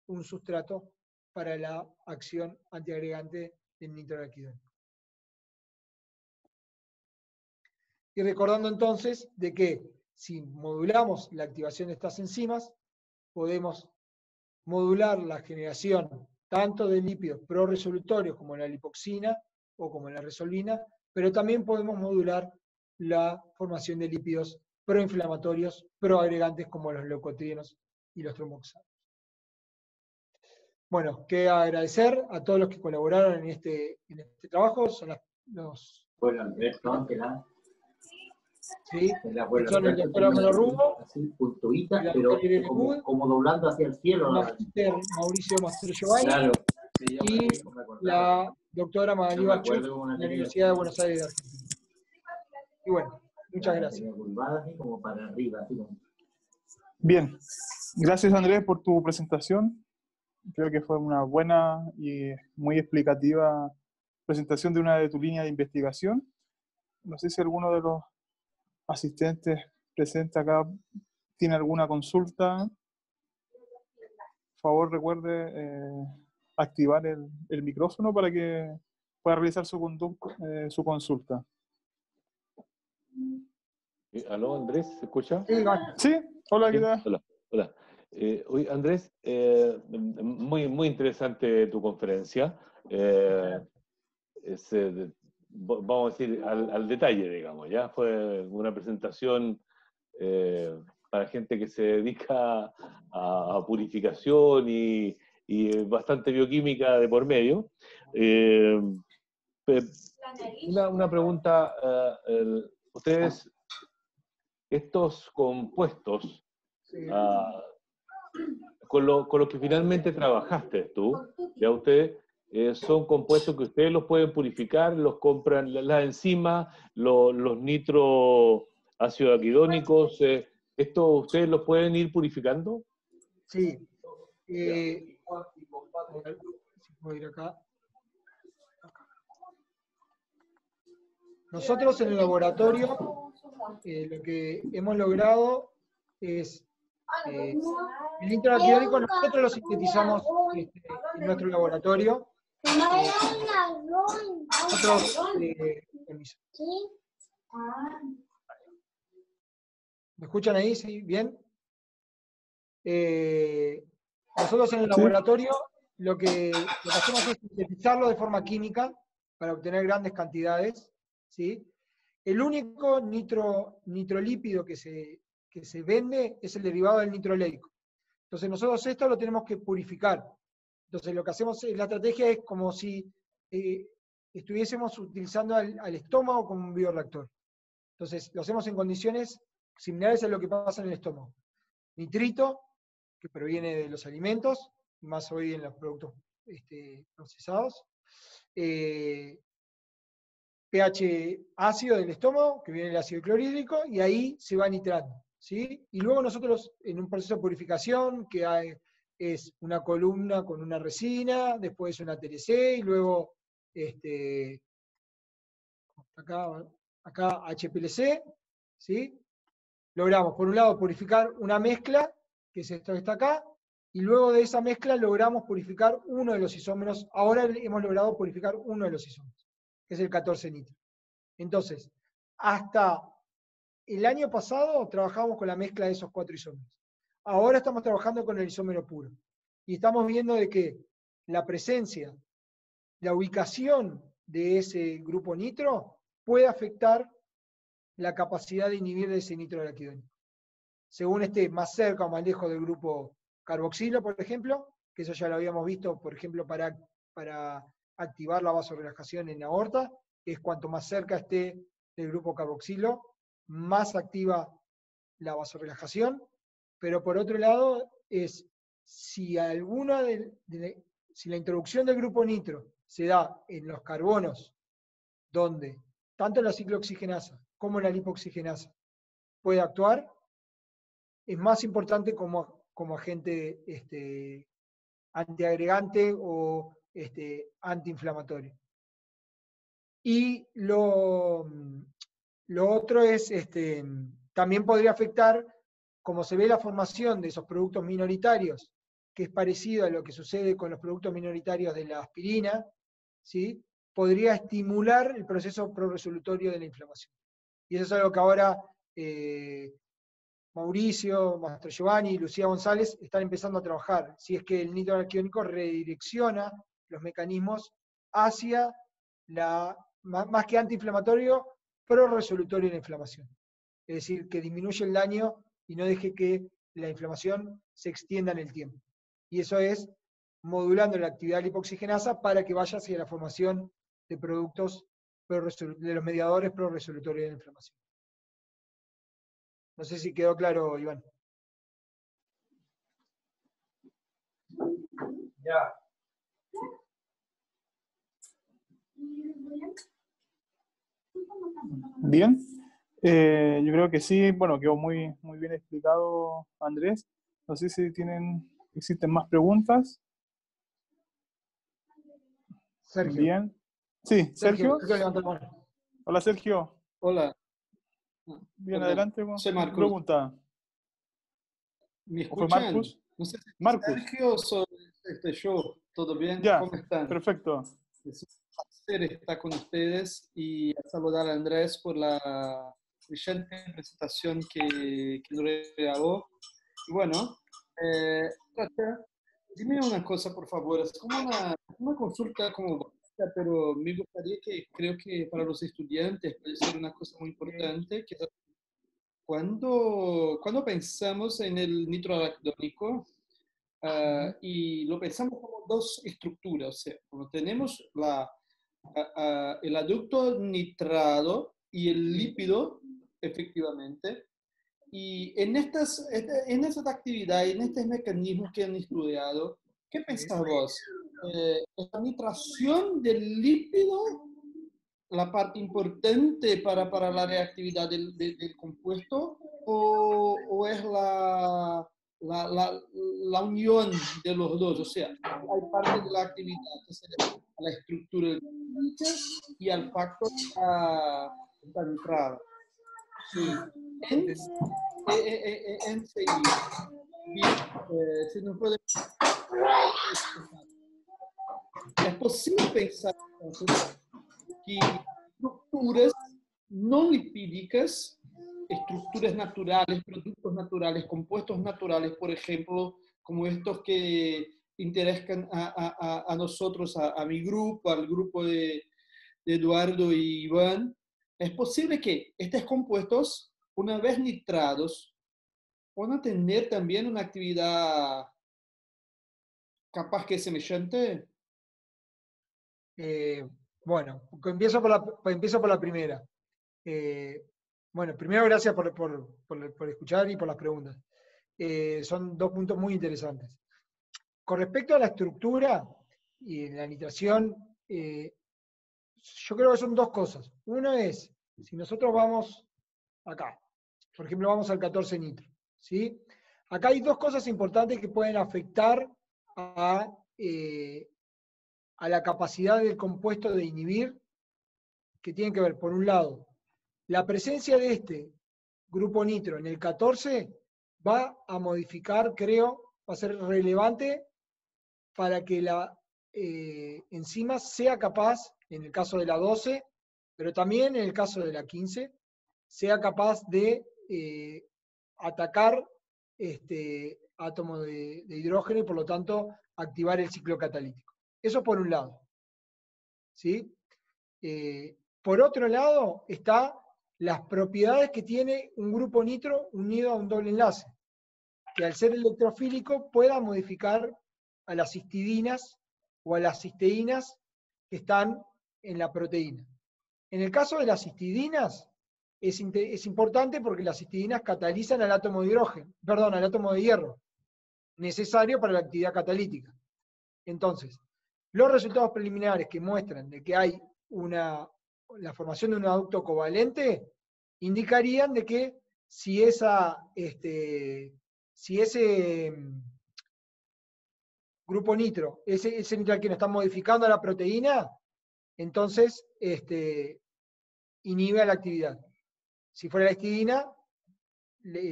un sustrato para la acción antiagregante del nitroaraquidónico. Y recordando entonces de que si modulamos la activación de estas enzimas, podemos modular la generación tanto de lípidos proresolutorios como la lipoxina o como la resolvina, pero también podemos modular la formación de lípidos proinflamatorios, proagregantes como los leucotrienos y los tromboxanos. Bueno, quiero agradecer a todos los que colaboraron en este trabajo. Son los... Bueno, Alberto, sí, son el doctor Amaro Rubo, así, puntuita, pero como doblando hacia el cielo. El magíster Mauricio Mastrollovay, claro, sí, y la doctora Magali Bachut, de la Universidad de Buenos Aires de Argentina. Y bueno, muchas gracias. Así como para arriba, así como... Bien, gracias Andrés por tu presentación. Creo que fue una buena y muy explicativa presentación de una de tu línea de investigación. No sé si alguno de los asistentes presentes acá tiene alguna consulta. Por favor, recuerde activar el micrófono para que pueda realizar su consulta. ¿Aló, Andrés? ¿Se escucha? Sí, hola, ¿qué tal? Hola, hola. Oye, Andrés, muy interesante tu conferencia. Vamos a decir al detalle, digamos, ¿ya? Fue una presentación para gente que se dedica a purificación y bastante bioquímica de por medio. Una pregunta, ustedes, estos compuestos, Sí. con lo que finalmente trabajaste tú, ya ustedes, son compuestos que ustedes los pueden purificar, los compran las enzimas, los nitroácidos aquidónicos, ¿esto ustedes los pueden ir purificando? Sí. Si puedo ir acá. Nosotros en el laboratorio lo que hemos logrado es el nitroaraquidónico, nosotros lo sintetizamos en nuestro laboratorio. Nosotros, ¿Me escuchan ahí? ¿Sí? ¿Bien? Nosotros en el laboratorio lo que hacemos es sintetizarlo de forma química para obtener grandes cantidades, ¿sí? El único nitrolípido que se vende es el derivado del nitroleico. Entonces nosotros esto lo tenemos que purificar. Entonces lo que hacemos, la estrategia es como si estuviésemos utilizando al estómago como un bioreactor. Entonces lo hacemos en condiciones similares a lo que pasa en el estómago. Nitrito, que proviene de los alimentos, más hoy en los productos procesados. pH ácido del estómago, que viene el ácido clorhídrico, y ahí se va nitrando, ¿sí? Y luego nosotros, en un proceso de purificación, que es una columna con una resina, después una TLC, y luego acá HPLC, ¿sí? Logramos, por un lado, purificar una mezcla, que es esto que está acá, y luego de esa mezcla logramos purificar uno de los isómeros. Ahora hemos logrado purificar uno de los isómeros, que es el 14-nitro. Entonces, hasta el año pasado trabajábamos con la mezcla de esos 4 isómeros. Ahora estamos trabajando con el isómero puro. Y estamos viendo de que la presencia, la ubicación de ese grupo nitro puede afectar la capacidad de inhibir de ese nitroaraquidónico. Según esté más cerca o más lejos del grupo carboxilo, por ejemplo, que eso ya lo habíamos visto, por ejemplo, para activar la vasorelajación en la aorta, es cuanto más cerca esté del grupo carboxilo, más activa la vasorelajación, pero por otro lado, es si si la introducción del grupo nitro se da en los carbonos, donde tanto la ciclooxigenasa como la lipoxigenasa puede actuar, es más importante como agente antiagregante o antiinflamatorio. Y lo otro es, también podría afectar, como se ve la formación de esos productos minoritarios, que es parecido a lo que sucede con los productos minoritarios de la aspirina, ¿sí? Podría estimular el proceso prorresolutorio de la inflamación. Y eso es algo que ahora Mauricio, Mastrogiovanni y Lucía González están empezando a trabajar, si es que el nitroaraquidónico redirecciona los mecanismos hacia más que antiinflamatorio, prorresolutorio de la inflamación. Es decir, que disminuye el daño y no deje que la inflamación se extienda en el tiempo. Y eso es modulando la actividad lipoxigenasa para que vaya hacia la formación de productos de los mediadores prorresolutorios de la inflamación. No sé si quedó claro, Iván. Ya. Bien, yo creo que sí, bueno, quedó muy bien explicado, Andrés. No sé si existen más preguntas. Sergio. Bien. Sí, Sergio. levanta la mano. Hola, Sergio. Hola. Bien, Hola. adelante con Soy tu Marcos. pregunta. ¿Me ¿O fue escuchan? Marcus? No sé si Marcus. Sergio, soy yo. ¿Todo bien? Ya, ¿Cómo están? perfecto. Es un placer estar con ustedes y saludar a Andrés por la brillante presentación que nos regaló. Y bueno, dime una cosa, por favor. Es como una consulta como básica, pero me gustaría creo que para los estudiantes puede ser una cosa muy importante, que cuando pensamos en el nitroaraquidónico, y lo pensamos como dos estructuras, o sea, cuando tenemos el aducto nitrado y el lípido, efectivamente, y en estas actividades, en estos mecanismos que han estudiado, ¿qué pensás vos? ¿La nitración del lípido la parte importante para la reactividad del compuesto o es la unión de los dos? O sea, hay parte de la actividad que se refiere a la estructura del compuesto y al factor de la entrada. En seguida, si nos puede... Es posible pensar entonces que estructuras no lipídicas estructuras naturales, productos naturales, compuestos naturales, por ejemplo, como estos que interesan a nosotros, a mi grupo, al grupo de Eduardo y Iván, es posible que estos compuestos, una vez nitrados, puedan tener también una actividad capaz que semejante. Bueno, empiezo por la primera. Bueno, primero gracias por escuchar y por las preguntas. Son dos puntos muy interesantes. Con respecto a la estructura y la nitración, yo creo que son dos cosas. Uno es, si nosotros vamos acá, por ejemplo, vamos al 14 nitro, ¿sí? Acá hay dos cosas importantes que pueden afectar a la capacidad del compuesto de inhibir, que tienen que ver, por un lado, la presencia de este grupo nitro en el 14 va a modificar, creo, va a ser relevante para que la enzima sea capaz, en el caso de la 12, pero también en el caso de la 15, sea capaz de atacar átomos de hidrógeno y por lo tanto activar el ciclo catalítico. Eso por un lado. ¿Sí? Por otro lado está las propiedades que tiene un grupo nitro unido a un doble enlace, que al ser electrofílico pueda modificar a las cistidinas o a las cisteínas que están en la proteína. En el caso de las cistidinas, es importante porque las cistidinas catalizan al átomo de hidrógeno, perdón, al átomo de hierro, necesario para la actividad catalítica. Entonces, los resultados preliminares que muestran de que hay la formación de un adducto covalente indicarían de que si ese grupo nitro, ese nitroalqueno está modificando a la proteína, entonces inhibe la actividad. Si fuera la histidina,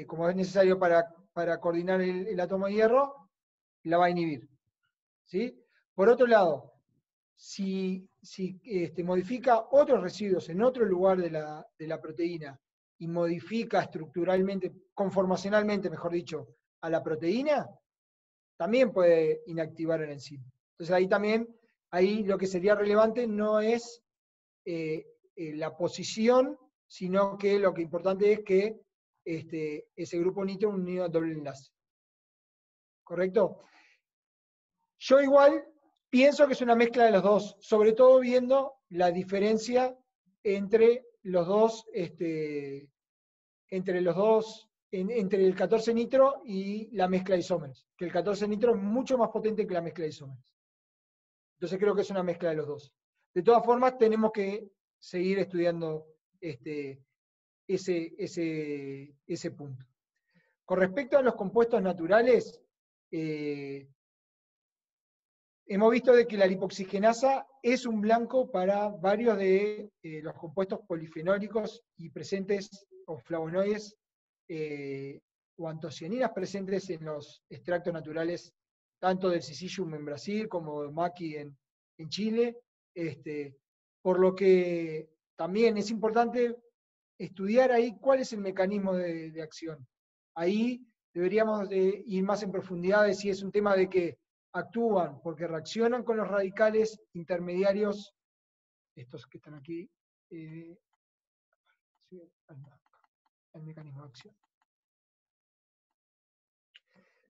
como es necesario para coordinar el átomo de hierro, la va a inhibir. ¿Sí? Por otro lado, si modifica otros residuos en otro lugar de la proteína y modifica estructuralmente, conformacionalmente, mejor dicho, a la proteína, también puede inactivar el enzima. Entonces ahí lo que sería relevante no es la posición, sino que lo que importante es que ese grupo nitro unido a doble enlace. ¿Correcto? Yo igual pienso que es una mezcla de los dos, sobre todo viendo la diferencia entre los dos, entre el 14 nitro y la mezcla de isómeros, que el 14 nitro es mucho más potente que la mezcla de isómeros. Entonces creo que es una mezcla de los dos. De todas formas, tenemos que seguir estudiando ese punto. Con respecto a los compuestos naturales, hemos visto de que la lipoxigenasa es un blanco para varios de los compuestos polifenólicos y presentes, o flavonoides, o antocianinas presentes en los extractos naturales, tanto del Syzygium en Brasil como de Maqui en Chile. Por lo que también es importante estudiar ahí cuál es el mecanismo de acción. Ahí deberíamos de ir más en profundidad de si es un tema de que actúan porque reaccionan con los radicales intermediarios, estos que están aquí, el mecanismo de acción.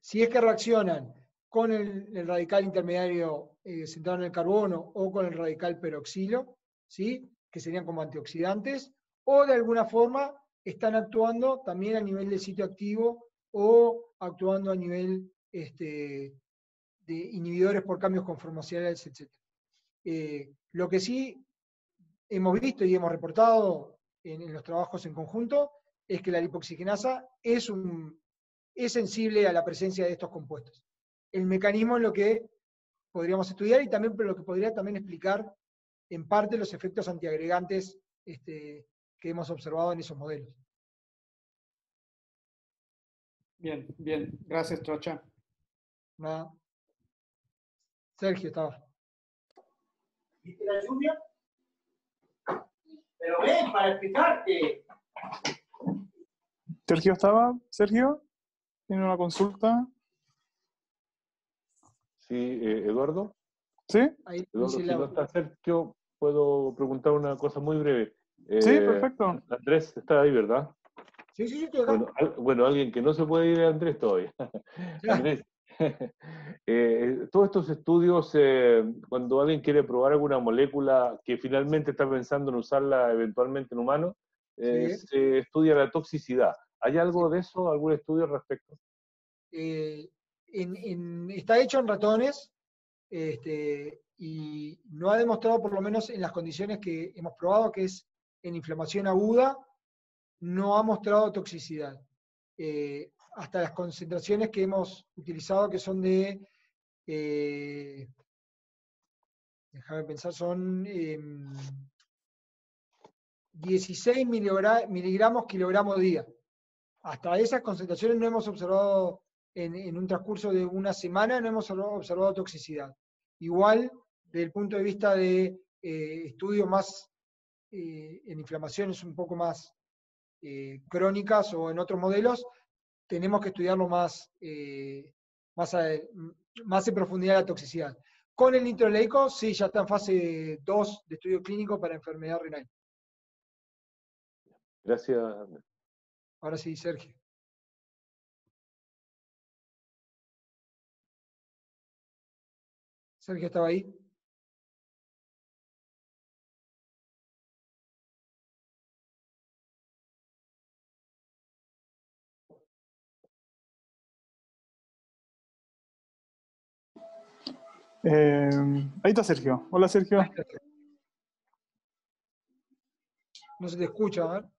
Si es que reaccionan con el radical intermediario centrado en el carbono o con el radical peroxilo, ¿sí? Que serían como antioxidantes, o de alguna forma están actuando también a nivel del sitio activo o actuando a nivel de inhibidores por cambios conformacionales, etc. Lo que sí hemos visto y hemos reportado en los trabajos en conjunto es que la lipoxigenasa es sensible a la presencia de estos compuestos. El mecanismo es lo que podríamos estudiar y también lo que podría también explicar en parte los efectos antiagregantes que hemos observado en esos modelos. Bien, bien. Gracias, Trocha. Nada. Sergio estaba. ¿Viste la lluvia? Pero ven, para explicarte. Sergio estaba. Sergio, ¿tiene una consulta? Sí, Eduardo. ¿Sí? Ahí Eduardo, dice si no está Sergio, puedo preguntar una cosa muy breve. Sí, perfecto. Andrés está ahí, ¿verdad? Sí, estoy acá. Bueno, alguien que no se puede ir a Andrés todavía. Andrés, todos estos estudios, cuando alguien quiere probar alguna molécula que finalmente está pensando en usarla eventualmente en humanos, Sí. se estudia la toxicidad. ¿Hay algo Sí. de eso, algún estudio al respecto? Está hecho en ratones y no ha demostrado, por lo menos en las condiciones que hemos probado, que es en inflamación aguda, no ha mostrado toxicidad. Hasta las concentraciones que hemos utilizado, que son de, déjame pensar, son 16 miligramos kilogramo día. Hasta esas concentraciones no hemos observado, en un transcurso de una semana, no hemos observado toxicidad. Igual, desde el punto de vista de estudios más en inflamaciones un poco más crónicas o en otros modelos, tenemos que estudiarlo más en profundidad la toxicidad. Con el nitroleico, sí, ya está en fase 2 de estudio clínico para enfermedad renal. Gracias. Ahora sí, Sergio. Sergio estaba ahí. Ahí está Sergio. Hola, Sergio. Ahí está. No se te escucha, a ver.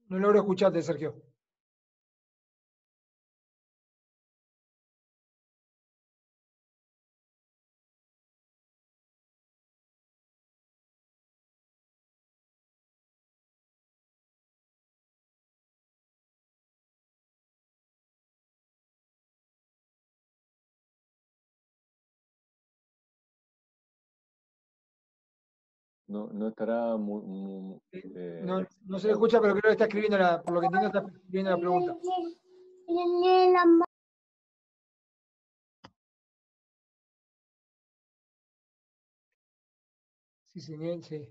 No logro escucharte, Sergio. No estará No se le escucha, pero creo que está escribiendo, por lo que entiendo, está escribiendo la pregunta. Sí, señor, sí.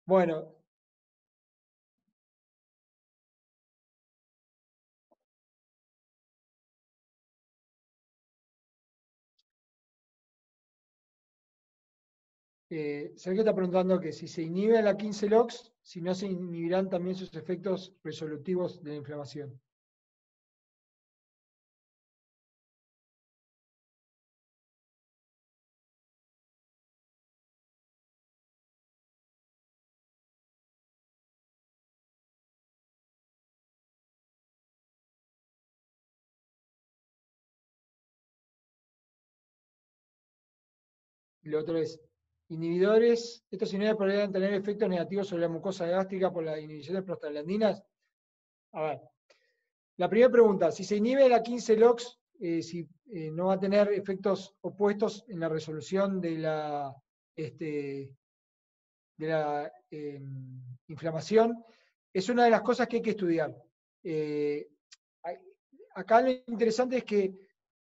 Bueno, Sergio está preguntando que si se inhibe la 15-LOX, si no se inhibirán también sus efectos resolutivos de la inflamación. Y lo otro es, estos inhibidores podrían tener efectos negativos sobre la mucosa gástrica por la inhibición de prostaglandinas. A ver, la primera pregunta, si se inhibe la 15-LOX, si no va a tener efectos opuestos en la resolución de la inflamación, es una de las cosas que hay que estudiar. Acá lo interesante es que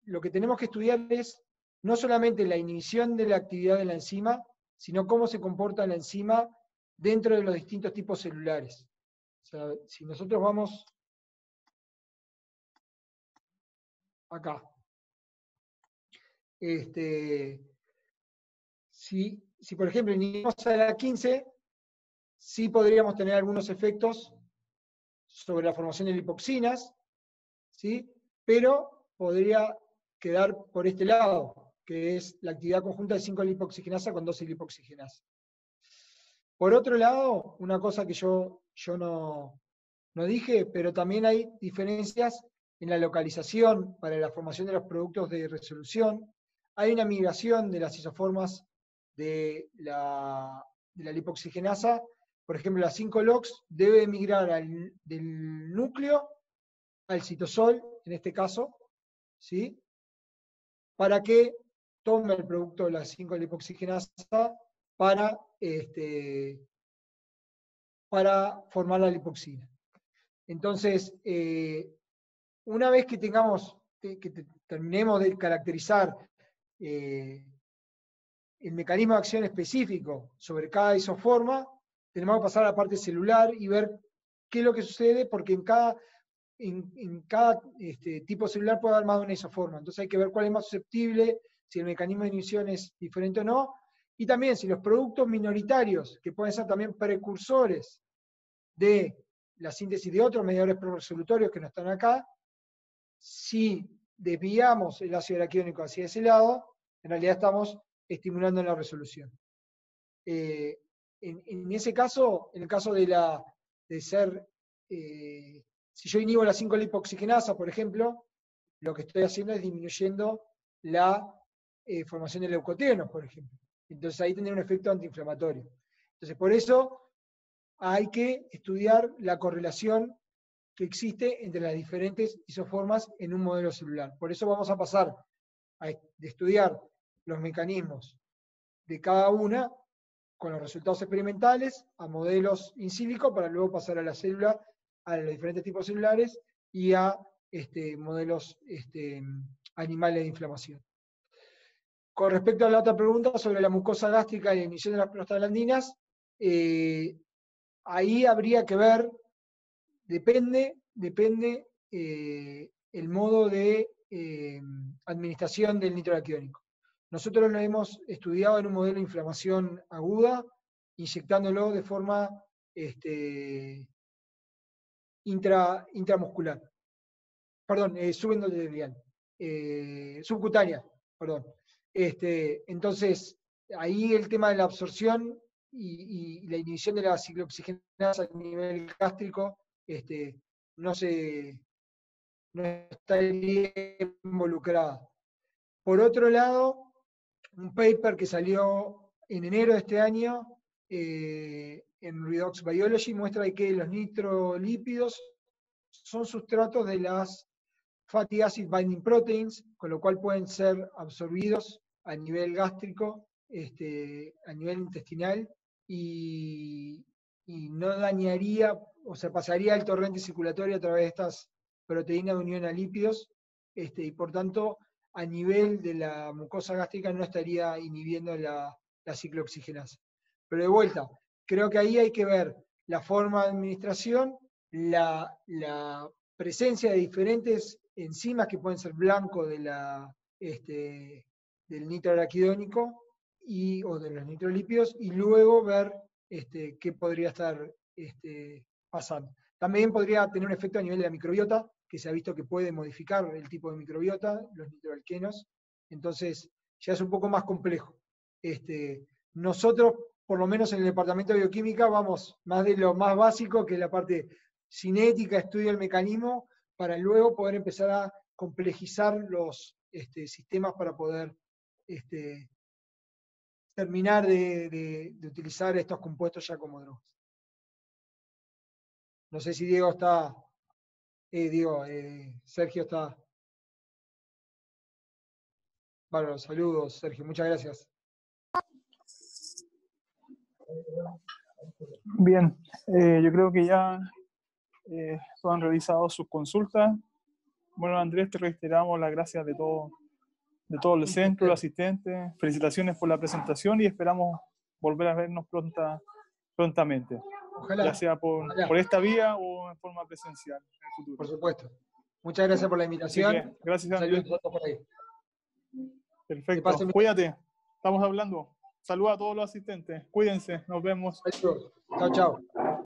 lo que tenemos que estudiar es no solamente la inhibición de la actividad de la enzima, sino cómo se comporta la enzima dentro de los distintos tipos celulares. O sea, si nosotros vamos acá, si por ejemplo inhibimos a la 15, sí podríamos tener algunos efectos sobre la formación de lipoxinas, ¿sí? Pero podría quedar por este lado, que es la actividad conjunta de 5-lipoxigenasa con 12-lipoxigenasa. Por otro lado, una cosa que yo no dije, pero también hay diferencias en la localización para la formación de los productos de resolución. Hay una migración de las isoformas de la lipoxigenasa. Por ejemplo, la 5-LOX debe migrar del núcleo al citosol, en este caso, ¿sí? Para que tome el producto de la 5-lipoxigenasa para formar la lipoxina. Entonces, una vez que terminemos de caracterizar el mecanismo de acción específico sobre cada isoforma, tenemos que pasar a la parte celular y ver qué es lo que sucede, porque en cada tipo celular puede haber más de una isoforma. Entonces hay que ver cuál es más susceptible, si el mecanismo de inhibición es diferente o no, y también si los productos minoritarios, que pueden ser también precursores de la síntesis de otros mediadores pro-resolutorios que no están acá, si desviamos el ácido araquidónico hacia ese lado, en realidad estamos estimulando la resolución. En ese caso, en el caso si yo inhibo la 5-lipoxigenasa, por ejemplo, lo que estoy haciendo es disminuyendo la formación de leucotrienos, por ejemplo. Entonces ahí tendría un efecto antiinflamatorio. Entonces por eso hay que estudiar la correlación que existe entre las diferentes isoformas en un modelo celular. Por eso vamos a pasar de estudiar los mecanismos de cada una con los resultados experimentales a modelos in silico para luego pasar a la célula, a los diferentes tipos celulares y a modelos animales de inflamación. Con respecto a la otra pregunta sobre la mucosa gástrica y la inhibición de las prostaglandinas, ahí habría que ver, depende el modo de administración del nitroaraquidónico. Nosotros lo hemos estudiado en un modelo de inflamación aguda, inyectándolo de forma intramuscular. Perdón, subcutánea, perdón. Entonces, ahí el tema de la absorción y la inhibición de la ciclooxigenasa a nivel gástrico no estaría involucrada. Por otro lado, un paper que salió en enero de este año en Redox Biology muestra que los nitrolípidos son sustratos de las fatty acid binding proteins, con lo cual pueden ser absorbidos a nivel gástrico, a nivel intestinal, y no dañaría, o sea, pasaría el torrente circulatorio a través de estas proteínas de unión a lípidos, y por tanto, a nivel de la mucosa gástrica no estaría inhibiendo la ciclooxigenasa. Pero de vuelta, creo que ahí hay que ver la forma de administración, la presencia de diferentes enzimas que pueden ser blanco de del nitroaraquidónico o de los nitrolípidos, y luego ver qué podría estar pasando. También podría tener un efecto a nivel de la microbiota, que se ha visto que puede modificar el tipo de microbiota, los nitroalquenos, entonces ya es un poco más complejo. Nosotros, por lo menos en el departamento de bioquímica, vamos más de lo más básico, que es la parte cinética, estudio del mecanismo, para luego poder empezar a complejizar los sistemas para poder terminar de utilizar estos compuestos ya como drogas. No sé si Diego está... Sergio está... Bueno, saludos, Sergio, muchas gracias. Bien, yo creo que ya todos han realizado sus consultas. Bueno, Andrés, te reiteramos las gracias de todo el centro, los asistentes. Felicitaciones por la presentación y esperamos volver a vernos prontamente. Ojalá. Ya sea por esta vía o en forma presencial en el futuro. Por supuesto. Muchas gracias por la invitación. Gracias, Andrés. Saludos por ahí. Perfecto. Cuídate. Estamos hablando. Saludos a todos los asistentes. Cuídense. Nos vemos. Chao, chao.